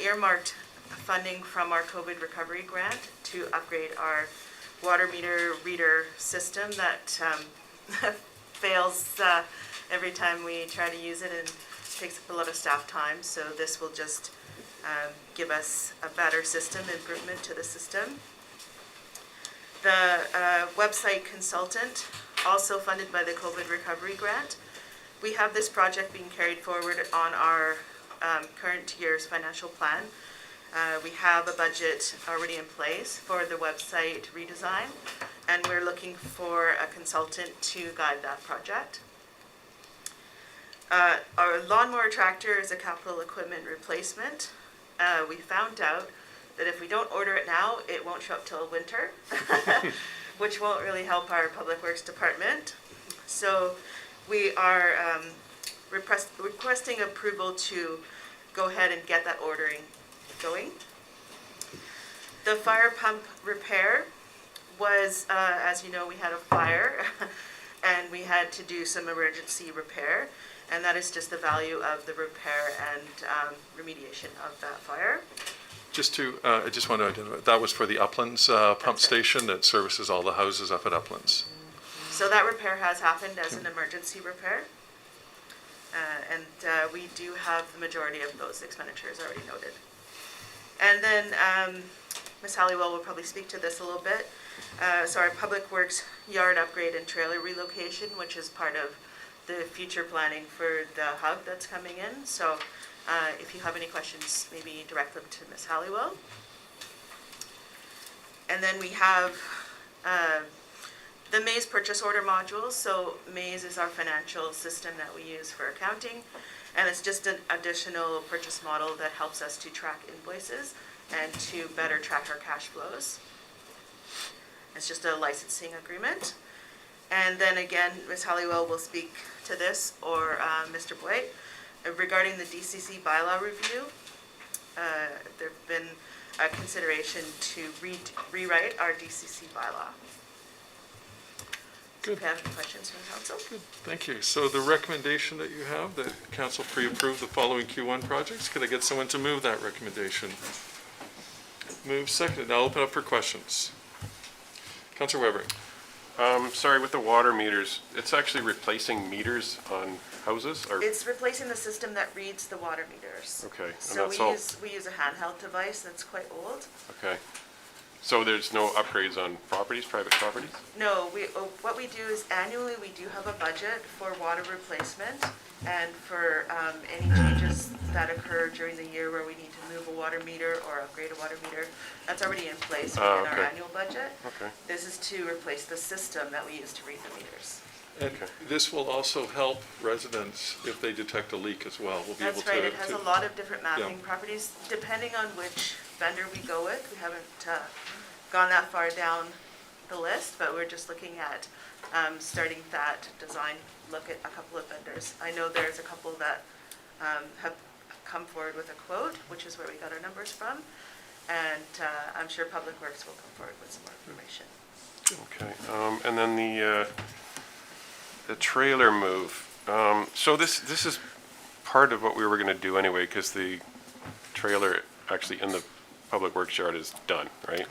Speaker 14: earmarked funding from our COVID recovery grant to upgrade our water meter reader system that fails every time we try to use it and takes up a lot of staff time. So this will just give us a better system, improvement to the system. The website consultant, also funded by the COVID recovery grant. We have this project being carried forward on our current year's financial plan. We have a budget already in place for the website redesign, and we're looking for a consultant to guide that project. Our lawnmower tractor is a capital equipment replacement. We found out that if we don't order it now, it won't show up till winter, which won't really help our Public Works Department. So we are requesting approval to go ahead and get that ordering going. The fire pump repair was, as you know, we had a fire and we had to do some emergency repair, and that is just the value of the repair and remediation of that fire.
Speaker 1: I just want to identify, that was for the Uplands pump station that services all the houses up at Uplands.
Speaker 14: So that repair has happened as an emergency repair. And we do have the majority of those expenditures already noted. And then Ms. Halliwell will probably speak to this a little bit. So our Public Works yard upgrade and trailer relocation, which is part of the future planning for the hub that's coming in. So if you have any questions, maybe direct them to Ms. Halliwell. And then we have the Maze purchase order module. So Maze is our financial system that we use for accounting, and it's just an additional purchase model that helps us to track invoices and to better track our cash flows. It's just a licensing agreement. And then again, Ms. Halliwell will speak to this, or Mr. Boyd, regarding the DCC bylaw review. There's been a consideration to rewrite our DCC bylaw.
Speaker 1: Good.
Speaker 14: If you have any questions from council.
Speaker 1: Good, thank you. So the recommendation that you have, that council pre-approve the following Q1 projects, could I get someone to move that recommendation? Move seconded. I'll open up for questions. Councillor Weber.
Speaker 11: Sorry, with the water meters, it's actually replacing meters on houses, or?
Speaker 14: It's replacing the system that reads the water meters.
Speaker 11: Okay, and
Speaker 14: So
Speaker 11: that's all?
Speaker 14: we use a handheld device that's quite old.
Speaker 11: Okay. So there's no upgrades on properties, private properties?
Speaker 14: No, what we do is annually, we do have a budget for water replacement and for any changes that occur during the year where we need to move a water meter or upgrade a water meter. That's already in place within our
Speaker 11: okay.
Speaker 14: annual budget.
Speaker 11: Okay.
Speaker 14: This is to replace the system that we use to read the meters.
Speaker 1: And this will also help residents if they detect a leak as well. We'll be able to.
Speaker 14: That's right, it has a lot of different mapping
Speaker 1: Yeah.
Speaker 14: properties, depending on which vendor we go with. We haven't gone that far down the list, but we're just looking at starting that design look at a couple of vendors. I know there's a couple that have come forward with a quote, which is where we got our numbers from, and I'm sure Public Works will come forward with some more information.
Speaker 11: Okay, and then the trailer move. So this is part of what we were gonna do anyway, because the trailer actually in the Public Works yard is done, right?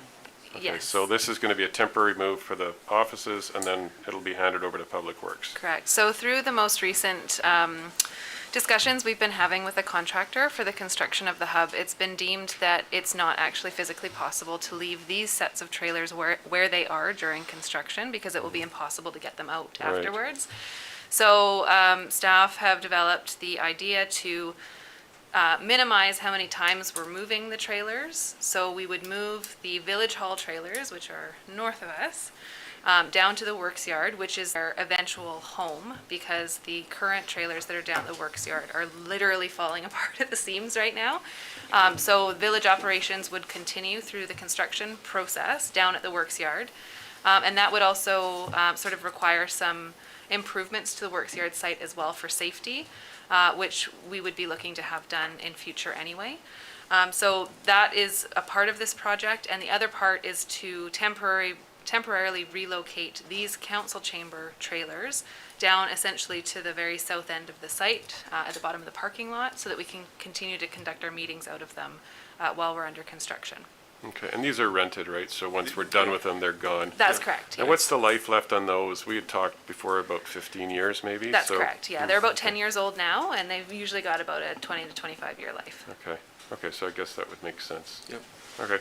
Speaker 11: Okay,
Speaker 2: Yes.
Speaker 11: so this is gonna be a temporary move for the offices, and then it'll be handed over to Public Works.
Speaker 2: Correct. So through the most recent discussions we've been having with the contractor for the construction of the hub, it's been deemed that it's not actually physically possible to leave these sets of trailers where they are during construction, because it will be impossible to get them out
Speaker 11: Right.
Speaker 2: afterwards. So staff have developed the idea to minimize how many times we're moving the trailers. So we would move the Village Hall trailers, which are north of us, down to the works yard, which is our eventual home, because the current trailers that are down at the works yard are literally falling apart at the seams right now. So village operations would continue through the construction process down at the works yard. And that would also sort of require some improvements to the works yard site as well for safety, which we would be looking to have done in future anyway. So that is a part of this project, and the other part is to temporarily relocate these council chamber trailers down essentially to the very south end of the site, at the bottom of the parking lot, so that we can continue to conduct our meetings out of them while we're under construction.
Speaker 11: Okay, and these are rented, right? So once we're done with them, they're gone?
Speaker 2: That's correct.
Speaker 11: And
Speaker 2: yes.
Speaker 11: what's the life left on those? We had talked before about 15 years maybe?
Speaker 2: That's
Speaker 11: so-
Speaker 2: correct, yeah. They're about 10 years old now, and they've usually got about a 20 to 25 year life.
Speaker 11: Okay, so I guess that would make sense.
Speaker 1: Yep.
Speaker 11: Okay.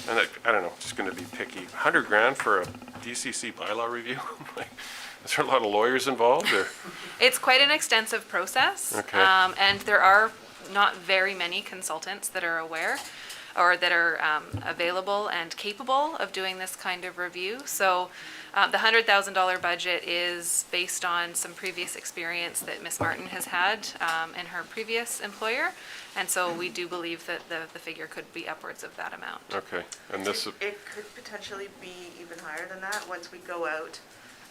Speaker 11: And I don't know, just gonna be picky. 100 grand for a DCC bylaw review? Like, is there a lot of lawyers involved or?
Speaker 2: It's quite an extensive process.
Speaker 11: Okay.
Speaker 2: And there are not very many consultants that are aware or that are available and capable of doing this kind of review. So the $100,000 budget is based on some previous experience that Ms. Martin has had in her previous employer. And so we do believe that the figure could be upwards of that amount.
Speaker 11: Okay, and this,
Speaker 14: It could potentially be even higher than that once we go out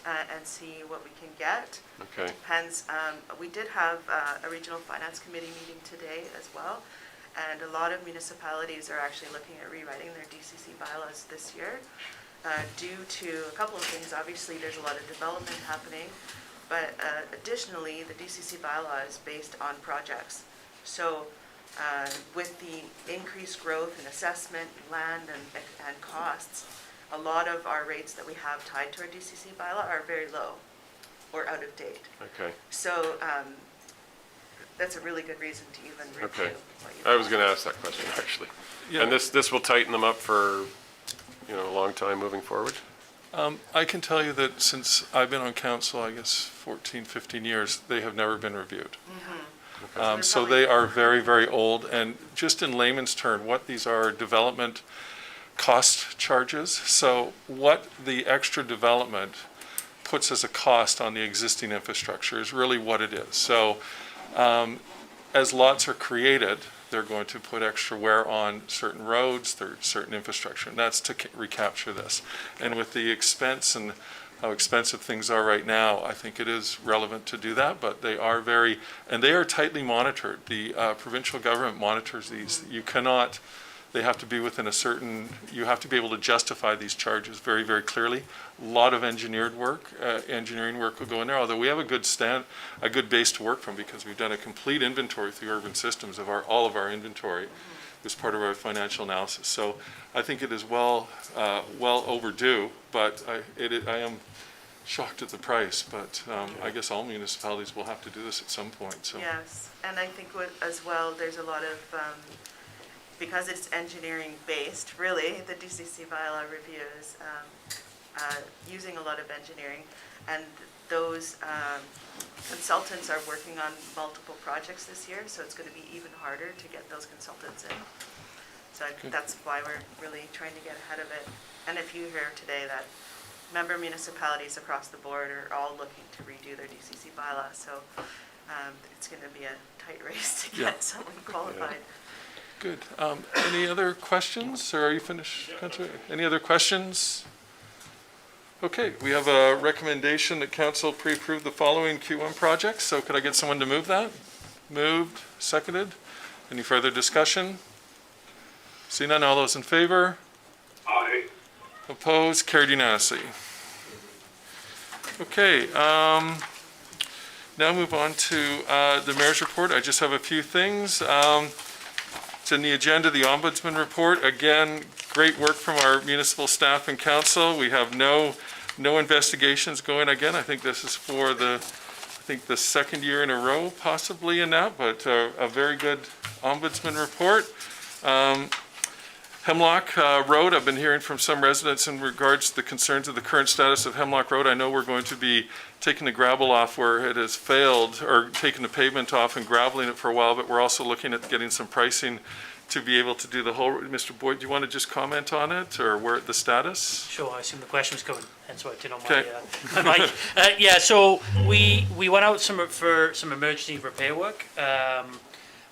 Speaker 14: and see what we can get.
Speaker 11: okay,
Speaker 14: Depends, we did have a regional finance committee meeting today as well, and a lot of municipalities are actually looking at rewriting their DCC bylaws this year due to a couple of things. Obviously, there's a lot of development happening, but additionally, the DCC bylaw is based on projects. So with the increased growth in assessment, land, and costs, a lot of our rates that we have tied to our DCC bylaw are very low or out of date.
Speaker 11: okay,
Speaker 14: So that's a really good reason to even review
Speaker 11: okay.
Speaker 14: what you
Speaker 11: I was
Speaker 14: want.
Speaker 11: gonna ask that question actually.
Speaker 1: Yeah.
Speaker 11: And this will tighten them up for, you know, a long time moving forward?
Speaker 1: I can tell you that since I've been on council, I guess 14, 15 years, they have never been reviewed. So they are very, very old, and just in layman's term, what these are development cost charges. So what the extra development puts as a cost on the existing infrastructure is really what it is. So as lots are created, they're going to put extra wear on certain roads, certain infrastructure, and that's to recapture this. And with the expense and how expensive things are right now, I think it is relevant to do that, but they are and they are tightly monitored. The provincial government monitors these. You cannot, they have to be within you have to be able to justify these charges very, very clearly. A lot of engineering work will go in there, although we have a good base to work from because we've done a complete inventory through urban systems of all of our inventory as part of our financial analysis. So I think it is well overdue, but I am shocked at the price, but I guess all municipalities will have to do this at some point, so.
Speaker 14: Yes, and I think as well, there's a lot of, because it's engineering based, really, the DCC bylaw review is using a lot of engineering, and those consultants are working on multiple projects this year, so it's going to be even harder to get those consultants in. So that's why we're really trying to get ahead of it. And if you hear today that member municipalities across the board are all looking to redo their DCC bylaw, so it's going to be a tight race to get someone qualified.
Speaker 1: Good. Any other questions, or are you finished? Any other questions? Okay, we have a recommendation that council pre-approve the following Q1 projects, so could I get someone to move that? Moved, seconded. Any further discussion? See none, all those in favor?
Speaker 10: Aye.
Speaker 1: Opposed, carried unanimously. Okay, now move on to the mayor's report. I just have a few things. It's in the agenda, the ombudsman report. Again, great work from our municipal staff and council. We have no investigations going again. I think this is for the second year in a row possibly in that, but a very good ombudsman report. Hemlock Road, I've been hearing from some residents in regards to the concerns of the current status of Hemlock Road. I know we're going to be taking the gravel off where it has failed, or taking the pavement off and graveling it for a while, but we're also looking at getting some pricing to be able to do the whole. Mr. Boyd, do you want to just comment on it, or where the status?
Speaker 3: Sure, I assume the question was coming, hence why I turned on
Speaker 1: Okay.
Speaker 3: my mic. Yeah, so we went out for some emergency repair work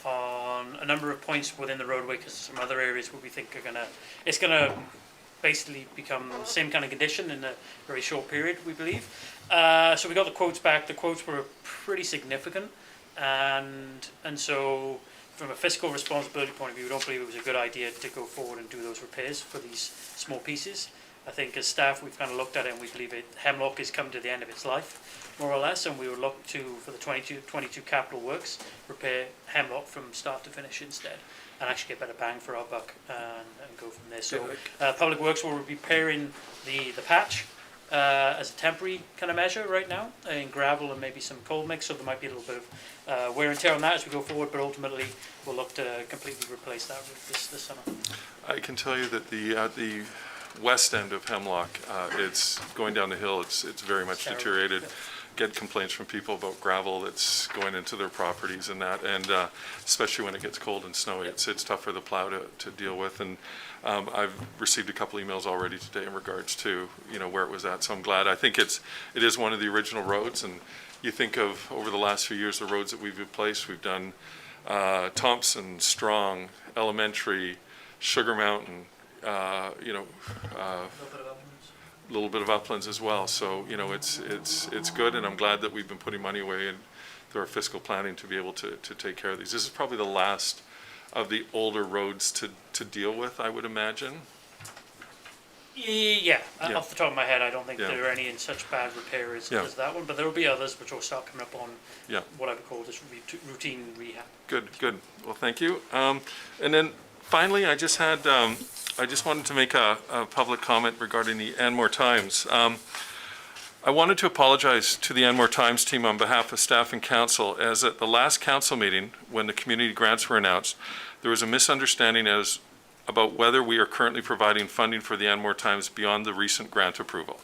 Speaker 3: on a number of points within the roadway, because some other areas where we think it's gonna basically become the same kind of condition in a very short period, we believe. So we got the quotes back. The quotes were pretty significant, and so from a fiscal responsibility point of view, we don't believe it was a good idea to go forward and do those repairs for these small pieces. I think as staff, we've kind of looked at it and we believe Hemlock is coming to the end of its life, more or less, and we would look to, for the 22 capital works, repair Hemlock from start to finish instead, and actually get better bang for our buck and go from there. So Public Works will be repairing the patch as a temporary kind of measure right now in gravel and maybe some cold mix, so there might be a little bit of wear and tear on that as we go forward, but ultimately we'll look to completely replace that roof this summer.
Speaker 1: I can tell you that the west end of Hemlock, it's going down the hill, it's very much deteriorated. Get complaints from people about gravel that's going into their properties and that, and especially when it gets cold and snowy, it's tough for the plow to deal with. And I've received a couple emails already today in regards to where it was at, so I'm glad. I think it is one of the original roads, and you think of over the last few years the roads that we've replaced. We've done Thompson, Strong, Elementary, Sugar Mountain, a little bit of uplands as well. So it's good, and I'm glad that we've been putting money away through our fiscal planning to be able to take care of these. This is probably the last of the older roads to deal with, I would imagine.
Speaker 3: Yeah, off the top of my head, I don't think there are any in such bad repair as that one, but there will be others which will start coming up on what I would call just routine rehab. Good.
Speaker 1: Well, thank you. And then finally, I just wanted to make a public comment regarding the Anmore Times. I wanted to apologize to the Anmore Times team on behalf of staff and council, as at the last council meeting, when the community grants were announced, there was a misunderstanding about whether we are currently providing funding for the Anmore Times beyond the recent grant approval.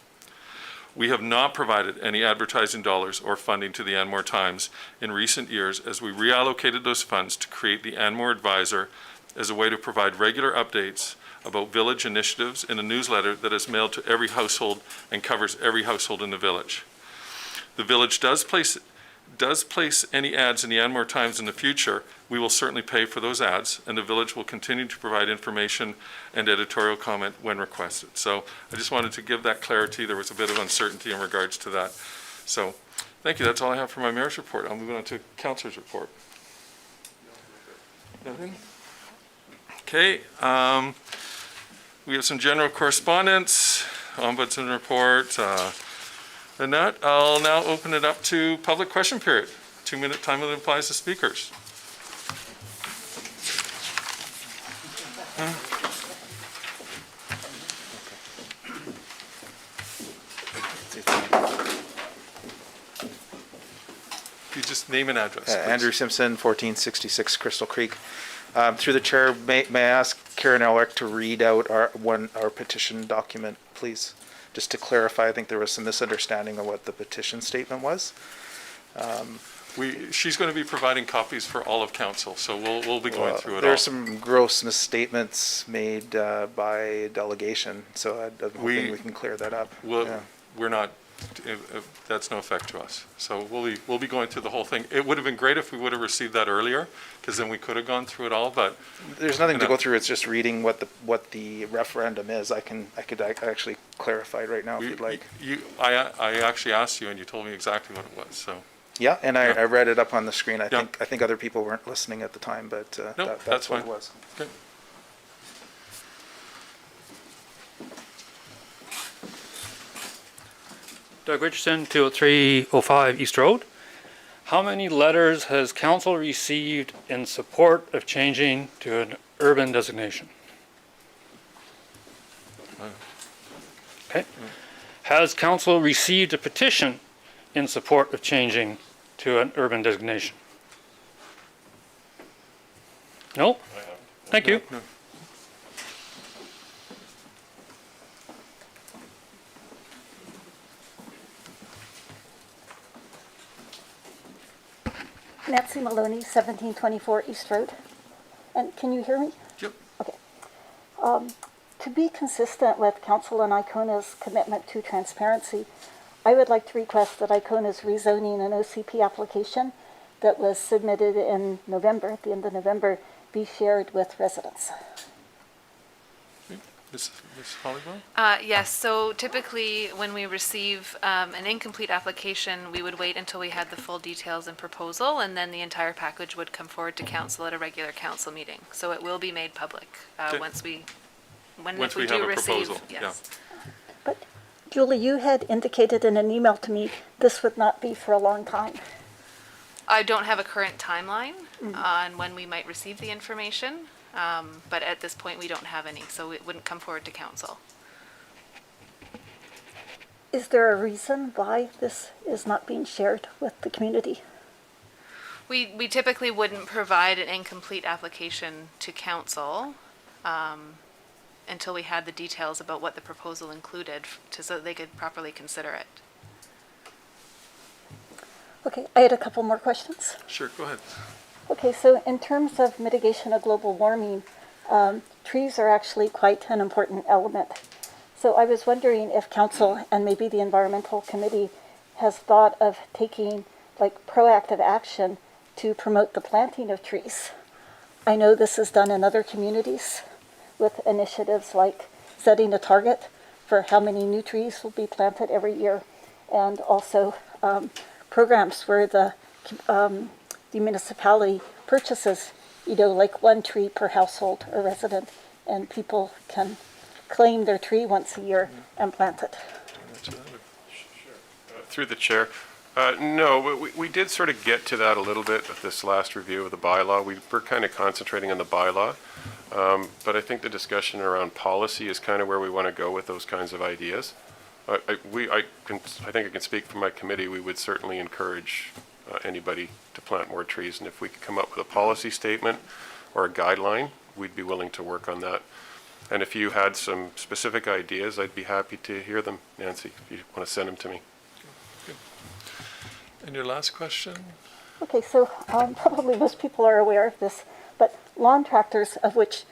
Speaker 1: We have not provided any advertising dollars or funding to the Anmore Times in recent years, as we reallocated those funds to create the Anmore Advisor as a way to provide regular updates about village initiatives in a newsletter that is mailed to every household and covers every household in the village. The village does place any ads in the Anmore Times in the future. We will certainly pay for those ads, and the village will continue to provide information and editorial comment when requested. So I just wanted to give that clarity. There was a bit of uncertainty in regards to that. So thank you. That's all I have for my mayor's report. I'll move on to councilor's report. Nothing? Okay. We have some general correspondence, ombudsman report, and that. I'll now open it up to public question period. 2-minute time limit applies to speakers. You just name an address.
Speaker 9: Andrew Simpson, 1466 Crystal Creek. Through the chair, may I ask Karen Elrick to read out our petition document, please? Just to clarify, I think there was some misunderstanding of what the petition statement was.
Speaker 1: She's going to be providing copies for all of council, so we'll be going through it all.
Speaker 9: There are some gross misstatements made by delegation, so I'm hoping we can clear that up.
Speaker 1: We're not. That's no effect to us. So we'll be going through the whole thing. It would have been great if we would have received that earlier, because then we could have gone through it all. But
Speaker 9: there's nothing to go through. It's just reading what the referendum is. I could actually clarify it right now if you'd like.
Speaker 1: I actually asked you, and you told me exactly what it was. So.
Speaker 9: Yeah, and I read it up on the screen. I think other people weren't listening at the time, but that's what it was.
Speaker 1: Good.
Speaker 15: Doug Richardson, 20305 East Road. How many letters has council received in support of changing to an urban designation? Okay. Has council received a petition in support of changing to an urban designation? No? Thank you.
Speaker 1: No.
Speaker 16: Nancy Maloney, 1724 East Road. And can you hear me?
Speaker 1: Yep.
Speaker 16: Okay. To be consistent with Council and Icona's commitment to transparency, I would like to request that Icona's rezoning an OCP application that was submitted in November, at the end of November, be shared with residents.
Speaker 1: Ms. Hollywell?
Speaker 2: Yes, so typically when we receive an incomplete application, we would wait until we had the full details and proposal, and then the entire package would come forward to council at a regular council meeting. So it will be made public
Speaker 1: Okay.
Speaker 2: once we
Speaker 1: Once we
Speaker 2: do
Speaker 1: have a
Speaker 2: receive.
Speaker 1: proposal, yeah.
Speaker 2: Yes.
Speaker 16: But Julie, you had indicated in an email to me this would not be for a long time.
Speaker 2: I don't have a current timeline on when we might receive the information, but at this point, we don't have any, so it wouldn't come forward to council.
Speaker 16: Is there a reason why this is not being shared with the community?
Speaker 2: We typically wouldn't provide an incomplete application to council until we had the details about what the proposal included, so that they could properly consider it.
Speaker 16: Okay, I had a couple more questions.
Speaker 1: Sure, go ahead.
Speaker 16: Okay, so in terms of mitigation of global warming, trees are actually quite an important element. So I was wondering if council and maybe the environmental committee has thought of taking like proactive action to promote the planting of trees. I know this is done in other communities with initiatives like setting a target for how many new trees will be planted every year, and also programs where the municipality purchases, like 1 tree per household or resident, and people can claim their tree once a year and plant it.
Speaker 11: Through the chair. No, we did sort of get to that a little bit at this last review of the bylaw. We're kind of concentrating on the bylaw, but I think the discussion around policy is kind of where we want to go with those kinds of ideas. I think I can speak for my committee. We would certainly encourage anybody to plant more trees, and if we could come up with a policy statement or a guideline, we'd be willing to work on that. And if you had some specific ideas, I'd be happy to hear them, Nancy, if you want to send them to me.
Speaker 1: Good. And your last question?
Speaker 16: Okay, so probably most people are aware of this, but lawn tractors, of which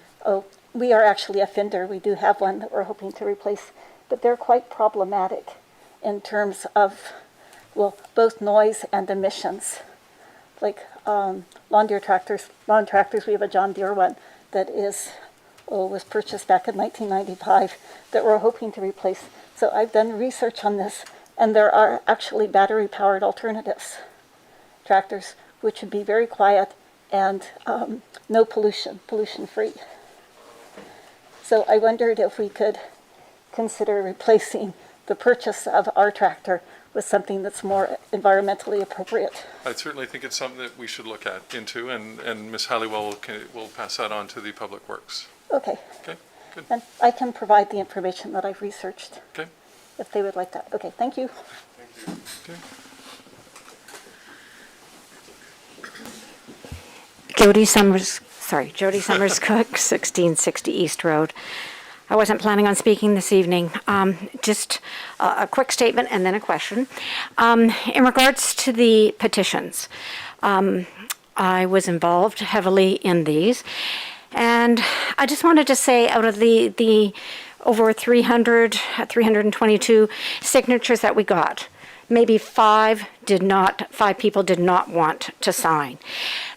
Speaker 16: we are actually a Fender, we do have one that we're hoping to replace, but they're quite problematic in terms of, well, both noise and emissions. Like lawn tractors, we have a John Deere one that was purchased back in 1995 that we're hoping to replace. So I've done research on this, and there are actually battery-powered alternatives, tractors, which would be very quiet and no pollution-free. So I wondered if we could consider replacing the purchase of our tractor with something that's more environmentally appropriate.
Speaker 1: I certainly think it's something that we should look into, and Ms. Halliwell will pass that on to the Public Works.
Speaker 16: Okay.
Speaker 1: Okay, good.
Speaker 16: And I can provide the information that I've researched.
Speaker 1: Okay.
Speaker 16: If they would like that. Okay, thank you.
Speaker 1: Thank you. Okay.
Speaker 17: Jody Summers Cook, 1660 East Road. I wasn't planning on speaking this evening. Just a quick statement and then a question. In regards to the petitions, I was involved heavily in these, and I just wanted to say, out of the over 322 signatures that we got, maybe five people did not want to sign.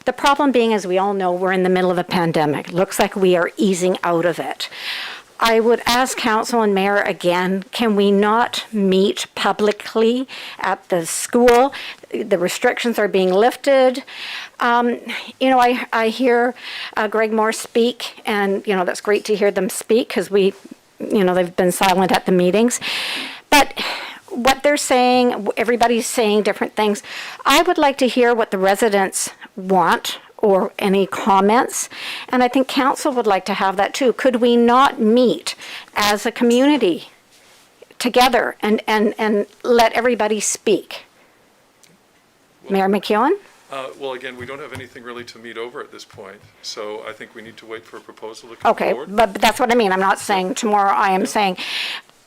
Speaker 17: The problem being, as we all know, we're in the middle of a pandemic. Looks like we are easing out of it. I would ask council and mayor again, can we not meet publicly at the school? The restrictions are being lifted. I hear Greg Moore speak, and, that's great to hear them speak, because they've been silent at the meetings. But what they're saying, everybody's saying different things. I would like to hear what the residents want, or any comments, and I think council would like to have that too. Could we not meet as a community together and let everybody speak? Mayor McKeown?
Speaker 1: Well, again, we don't have anything really to meet over at this point, so I think we need to wait for a proposal to come forward.
Speaker 17: Okay, but that's what I mean. I'm not saying tomorrow. I am saying,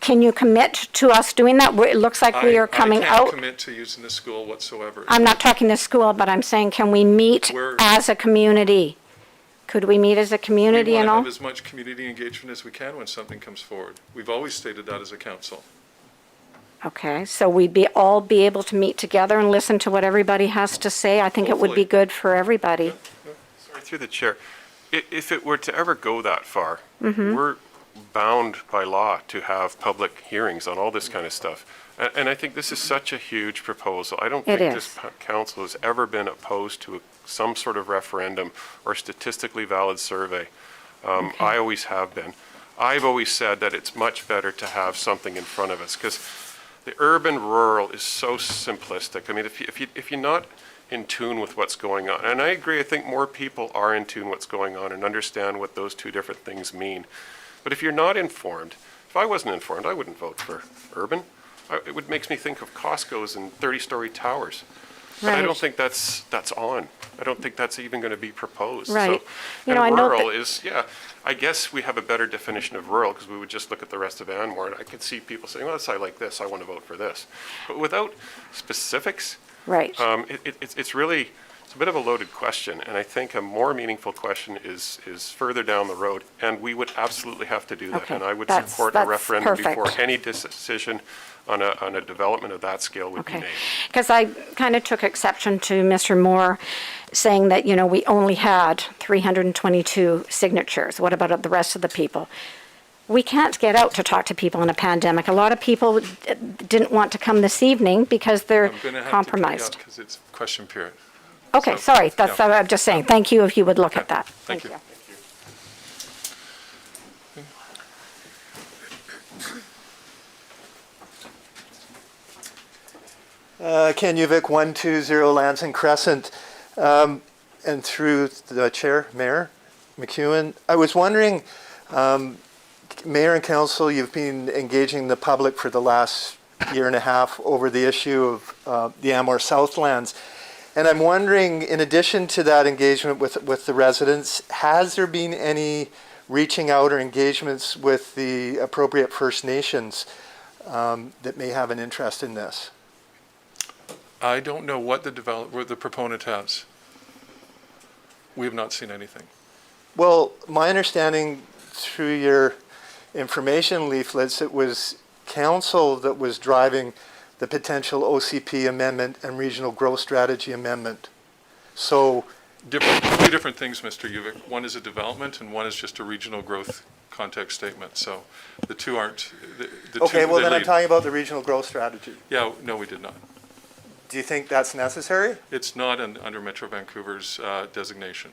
Speaker 17: can you commit to us doing that? It looks like we are coming out.
Speaker 1: I can't commit to using the school whatsoever.
Speaker 17: I'm not talking to school, but I'm saying, can we meet as a community? Could we meet as a community and all?
Speaker 1: We want to have as much community engagement as we can when something comes forward. We've always stated that as a council.
Speaker 17: Okay, so we'd all be able to meet together and listen to what everybody has to say. I think it would be good for everybody.
Speaker 11: Sorry, through the chair. If it were to ever go that far, bound by law to have public hearings on all this kind of stuff. And I think this is such a huge proposal. I don't
Speaker 17: It
Speaker 11: think
Speaker 17: is.
Speaker 11: this council has ever been opposed to some sort of referendum or statistically valid survey. I always have been. I've always said that it's much better to have something in front of us, because the urban-rural is so simplistic. I mean, if you're not in tune with what's going on, and I agree, I think more people are in tune with what's going on and understand what those two different things mean. But if you're not informed, if I wasn't informed, I wouldn't vote for urban. It makes me think of Costco's and 30-story towers. But I don't think that's on. I don't think that's even going to be proposed.
Speaker 17: Right.
Speaker 11: So,
Speaker 17: I know
Speaker 11: rural is, I guess we have a better definition of rural because we would just look at the rest of Anmore, and I could see people saying, well, I like this, I want to vote for this. But without specifics,
Speaker 17: right.
Speaker 11: It's really, it's a bit of a loaded question, and I think a more meaningful question is further down the road, and we would absolutely have to do that.
Speaker 17: Okay,
Speaker 11: And I would
Speaker 17: that's
Speaker 11: support a referendum
Speaker 17: perfect.
Speaker 11: before any decision on a development of that scale would be
Speaker 17: Okay.
Speaker 11: made.
Speaker 17: Because I kind of took exception to Mr. Moore saying that, we only had 322 signatures. What about the rest of the people? We can't get out to talk to people in a pandemic. A lot of people didn't want to come this evening because they're compromised.
Speaker 1: Because it's question period.
Speaker 17: Okay, sorry, that's, I'm just saying, thank you if you would look at that.
Speaker 1: Thank you.
Speaker 18: Ken Uvick, 120 Lansing Crescent. And through the chair, Mayor McEwen, I was wondering, Mayor and Council, you've been engaging the public for the last year and a half over the issue of the Anmore Southlands. And I'm wondering, in addition to that engagement with the residents, has there been any reaching out or engagements with the appropriate First Nations that may have an interest in this?
Speaker 1: I don't know what the proponent has. We have not seen anything.
Speaker 18: Well, my understanding through your information leaflets, it was council that was driving the potential OCP amendment and regional growth strategy amendment. So
Speaker 1: Two different things, Mr. Uvick. One is a development and one is just a regional growth context statement. So the two aren't, the
Speaker 18: okay,
Speaker 1: two,
Speaker 18: well then I'm
Speaker 1: lead.
Speaker 18: talking about the regional growth strategy.
Speaker 1: Yeah, no, we did not.
Speaker 18: Do you think that's necessary?
Speaker 1: It's not under Metro Vancouver's designation.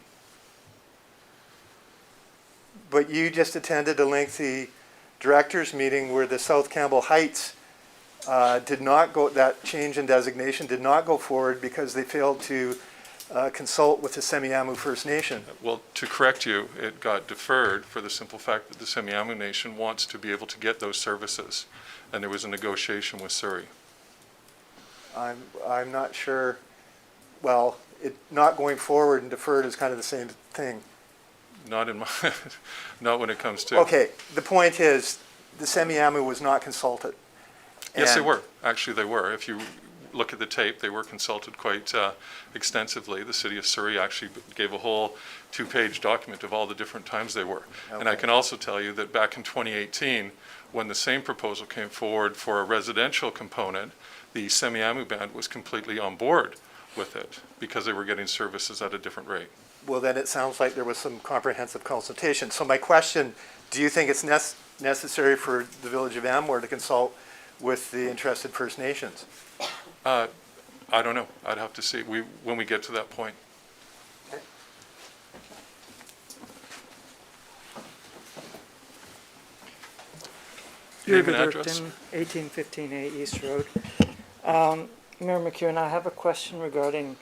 Speaker 18: But you just attended a lengthy directors meeting where the South Campbell Heights did not go, that change in designation did not go forward because they failed to consult with the Semiahmoo First Nation.
Speaker 1: Well, to correct you, it got deferred for the simple fact that the Semiahmoo Nation wants to be able to get those services, and there was a negotiation with Surrey.
Speaker 18: I'm not sure, well, not going forward and deferred is kind of the same thing.
Speaker 1: Not in my, not when it comes to.
Speaker 18: Okay, the point is, the Semiahmoo was not consulted.
Speaker 1: Yes, they
Speaker 18: And-
Speaker 1: were. Actually, they were. If you look at the tape, they were consulted quite extensively. The city of Surrey actually gave a whole 2-page document of all the different times they were. And I
Speaker 18: Okay.
Speaker 1: can also tell you that back in 2018, when the same proposal came forward for a residential component, the Semiahmoo band was completely on board with it because they were getting services at a different rate.
Speaker 18: Well, then it sounds like there was some comprehensive consultation. So my question, do you think it's necessary for the village of Anmore to consult with the interested First Nations?
Speaker 1: I don't know. I'd have to see when we get to that point. Name and address.
Speaker 19: 1815A East Road. Mayor McEwen, I have a question regarding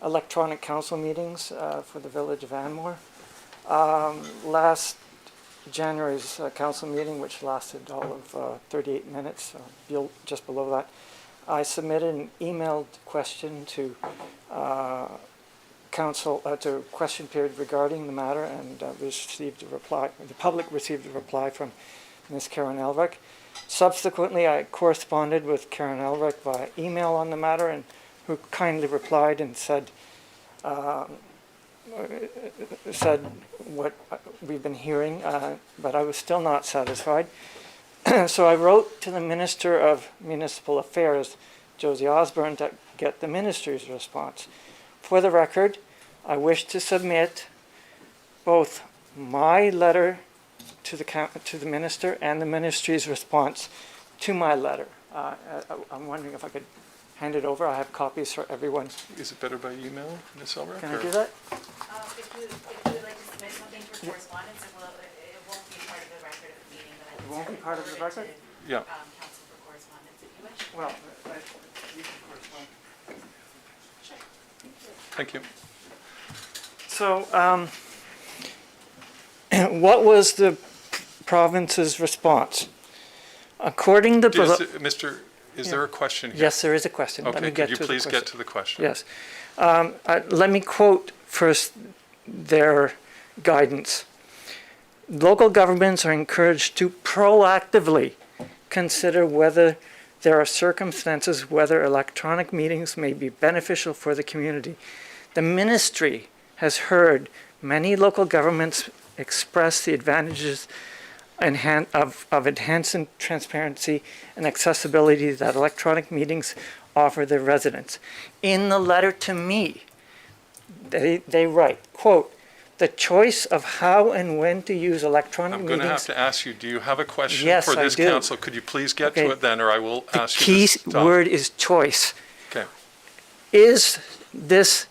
Speaker 19: electronic council meetings for the village of Anmore. Last January's council meeting, which lasted all of 38 minutes, just below that, I submitted an emailed question to council, to question period regarding the matter, and received a reply. The public received a reply from Ms. Karen Elrick. Subsequently, I corresponded with Karen Elrick via email on the matter, and who kindly replied and said what we've been hearing, but I was still not satisfied. So I wrote to the Minister of Municipal Affairs, Josie Osborne, to get the minister's response. For the record, I wish to submit both my letter to the minister and the ministry's response to my letter. I'm wondering if I could hand it over. I have copies for everyone.
Speaker 1: Is it better by email, Ms. Elbrecht?
Speaker 19: Can I do that?
Speaker 12: If you would like to submit something for correspondence, it won't be part of the record of the meeting, but I can
Speaker 19: It won't be part of the
Speaker 12: forward it
Speaker 19: record?
Speaker 12: to,
Speaker 1: Yeah.
Speaker 12: council for correspondence if you wish.
Speaker 19: Well, you can correspond.
Speaker 1: Thank you.
Speaker 19: So, what was the province's response? According to
Speaker 1: Is there a question here?
Speaker 19: Yes, there is a question. Let
Speaker 1: Okay,
Speaker 19: me get
Speaker 1: could you
Speaker 19: to the
Speaker 1: please
Speaker 19: question.
Speaker 1: get to the question?
Speaker 19: Yes. Let me quote first their guidance. Local governments are encouraged to proactively consider whether there are circumstances whether electronic meetings may be beneficial for the community. The ministry has heard many local governments express the advantages of enhancing transparency and accessibility that electronic meetings offer their residents. In the letter to me, they write, quote, "The choice of how and when to use electronic
Speaker 1: I'm
Speaker 19: meetings..."
Speaker 1: going to have to ask you, do you have a question
Speaker 19: Yes,
Speaker 1: for
Speaker 19: I
Speaker 1: this
Speaker 19: do.
Speaker 1: council? Could you please get
Speaker 19: Okay.
Speaker 1: to it then, or I will
Speaker 19: The
Speaker 1: ask you
Speaker 19: key
Speaker 1: to stop.
Speaker 19: word is choice.
Speaker 1: Okay.
Speaker 19: Is this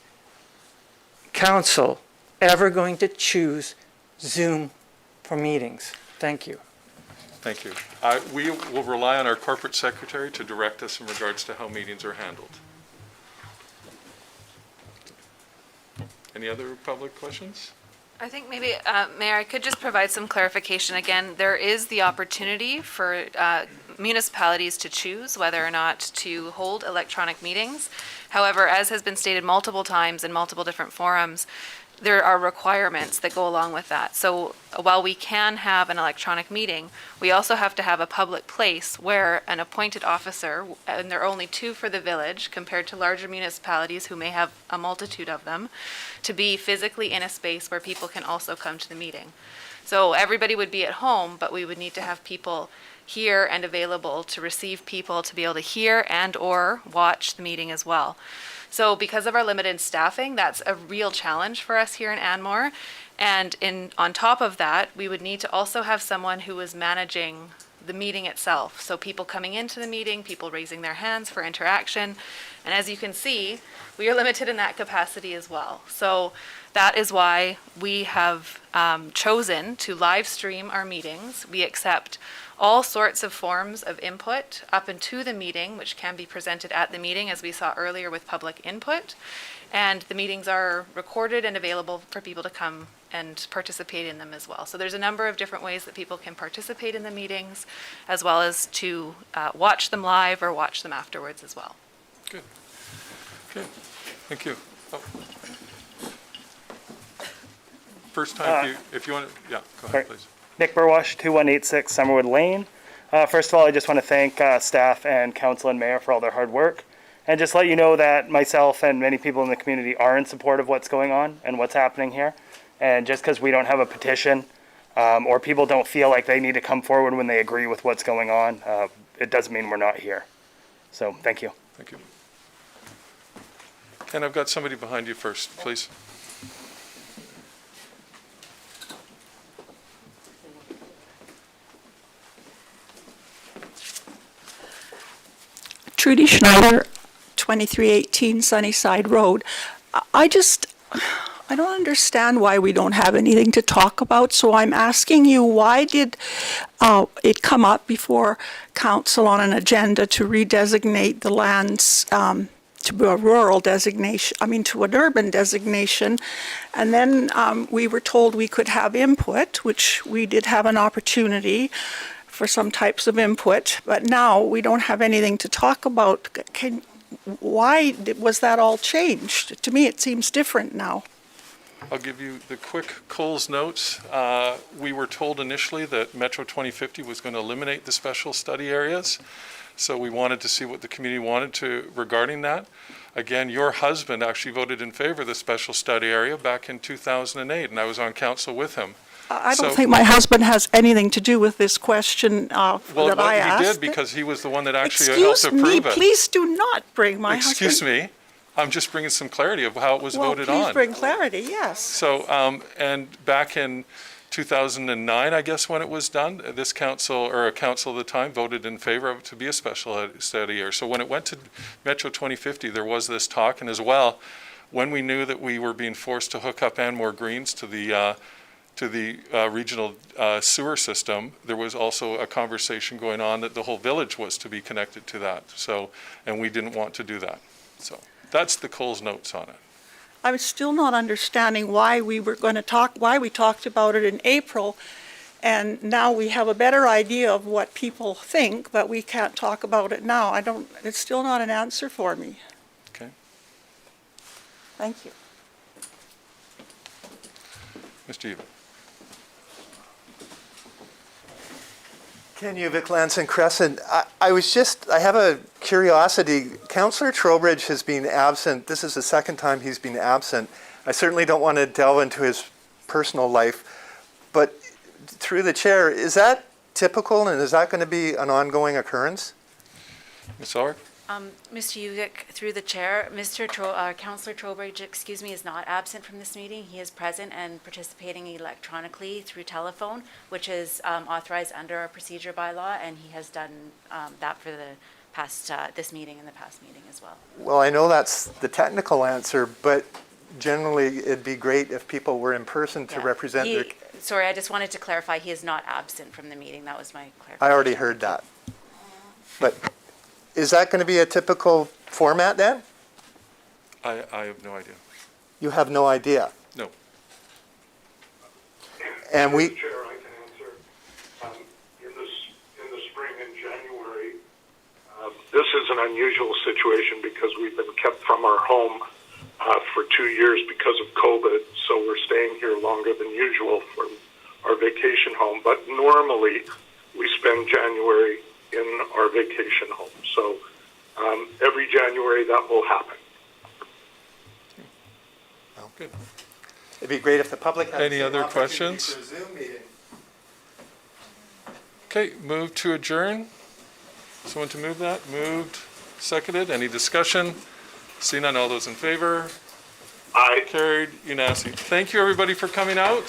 Speaker 19: council ever going to choose Zoom for meetings? Thank you.
Speaker 1: Thank you. We will rely on our corporate secretary to direct us in regards to how meetings are handled. Any other public questions?
Speaker 2: I think maybe, Mayor, I could just provide some clarification. Again, there is the opportunity for municipalities to choose whether or not to hold electronic meetings. However, as has been stated multiple times in multiple different forums, there are requirements that go along with that. So while we can have an electronic meeting, we also have to have a public place where an appointed officer, and there are only 2 for the village compared to larger municipalities who may have a multitude of them, to be physically in a space where people can also come to the meeting. So everybody would be at home, but we would need to have people here and available to receive people to be able to hear and or watch the meeting as well. So because of our limited staffing, that's a real challenge for us here in Anmore. And on top of that, we would need to also have someone who is managing the meeting itself. So people coming into the meeting, people raising their hands for interaction. And as you can see, we are limited in that capacity as well. So that is why we have chosen to live stream our meetings. We accept all sorts of forms of input up into the meeting, which can be presented at the meeting, as we saw earlier with public input. And the meetings are recorded and available for people to come and participate in them as well. So there's a number of different ways that people can participate in the meetings, as well as to watch them live or watch them afterwards as well.
Speaker 1: Good. Okay. Thank you. Oh. First time, if you want to, yeah, go ahead, please.
Speaker 20: Nick Burwash, 2186 Summerwood Lane. First of all, I just want to thank staff and council and mayor for all their hard work. And just let you know that myself and many people in the community are in support of what's going on and what's happening here. And just because we don't have a petition or people don't feel like they need to come forward when they agree with what's going on, it doesn't mean we're not here. So thank you.
Speaker 1: Thank you. And I've got somebody behind you first, please.
Speaker 21: Trudy Schneider, 2318 Sunnyside Road. I don't understand why we don't have anything to talk about, so I'm asking you, why did it come up before council on an agenda to redesignate the lands to a rural designation, to an urban designation, and then we were told we could have input, which we did have an opportunity for some types of input, but now we don't have anything to talk about. Why was that all changed? To me, it seems different now.
Speaker 1: I'll give you the quick Coles notes. We were told initially that Metro 2050 was going to eliminate the special study areas, so we wanted to see what the community wanted to regarding that. Again, your husband actually voted in favor of the special study area back in 2008, and I was on council with him.
Speaker 21: I don't think my husband has anything to do with this question that I asked.
Speaker 1: He did, because he was the one that actually helped approve it.
Speaker 21: Excuse me, please do not bring my husband.
Speaker 1: Excuse me, I'm just bringing some clarity of how it was voted on.
Speaker 21: Well, please bring clarity, yes.
Speaker 1: So, and back in 2009, I guess, when it was done, this council, or a council at the time, voted in favor of it to be a special study area. So when it went to Metro 2050, there was this talk, and as well, when we knew that we were being forced to hook up Anmore Greens to the regional sewer system, there was also a conversation going on that the whole village was to be connected to that. So, and we didn't want to do that. So that's the Coles notes on it.
Speaker 21: I'm still not understanding why we were going to why we talked about it in April, and now we have a better idea of what people think, but we can't talk about it now. It's still not an answer for me.
Speaker 1: Okay.
Speaker 21: Thank you.
Speaker 1: Mr. Eva.
Speaker 18: Ken Uvick, Lansing Crescent. I have a curiosity. Councillor Trowbridge has been absent. This is the second time he's been absent. I certainly don't want to delve into his personal life, but through the chair, is that typical, and is that going to be an ongoing occurrence?
Speaker 1: Ms. Orr?
Speaker 12: Mr. Uvick, through the chair, Councillor Trowbridge, is not absent from this meeting. He is present and participating electronically through telephone, which is authorized under our procedure bylaw, and he has done that for the past, this meeting and the past meeting as well.
Speaker 18: Well, I know that's the technical answer, but generally it'd be great if people were in person to represent their...
Speaker 12: Sorry, I just wanted to clarify, he is not absent from the meeting. That was my clarification.
Speaker 18: I already heard that. But is that going to be a typical format then?
Speaker 1: I have no idea.
Speaker 18: You have no idea?
Speaker 1: No.
Speaker 18: And we...
Speaker 10: Chair, I can answer. In the spring and January, this is an unusual situation because we've been kept from our home for 2 years because of COVID, so we're staying here longer than usual for our vacation home. But normally, we spend January in our vacation home. So every January that will happen.
Speaker 18: Oh, good. It'd be great if the public had
Speaker 1: Any
Speaker 18: the
Speaker 1: other
Speaker 18: opportunity
Speaker 1: questions?
Speaker 18: for a Zoom meeting.
Speaker 1: Okay, move to adjourn. Someone to move that? Moved, seconded. Any discussion? Seeing none, all those in favor?
Speaker 10: Aye.
Speaker 1: Carried unanimously. Thank you, everybody, for coming out.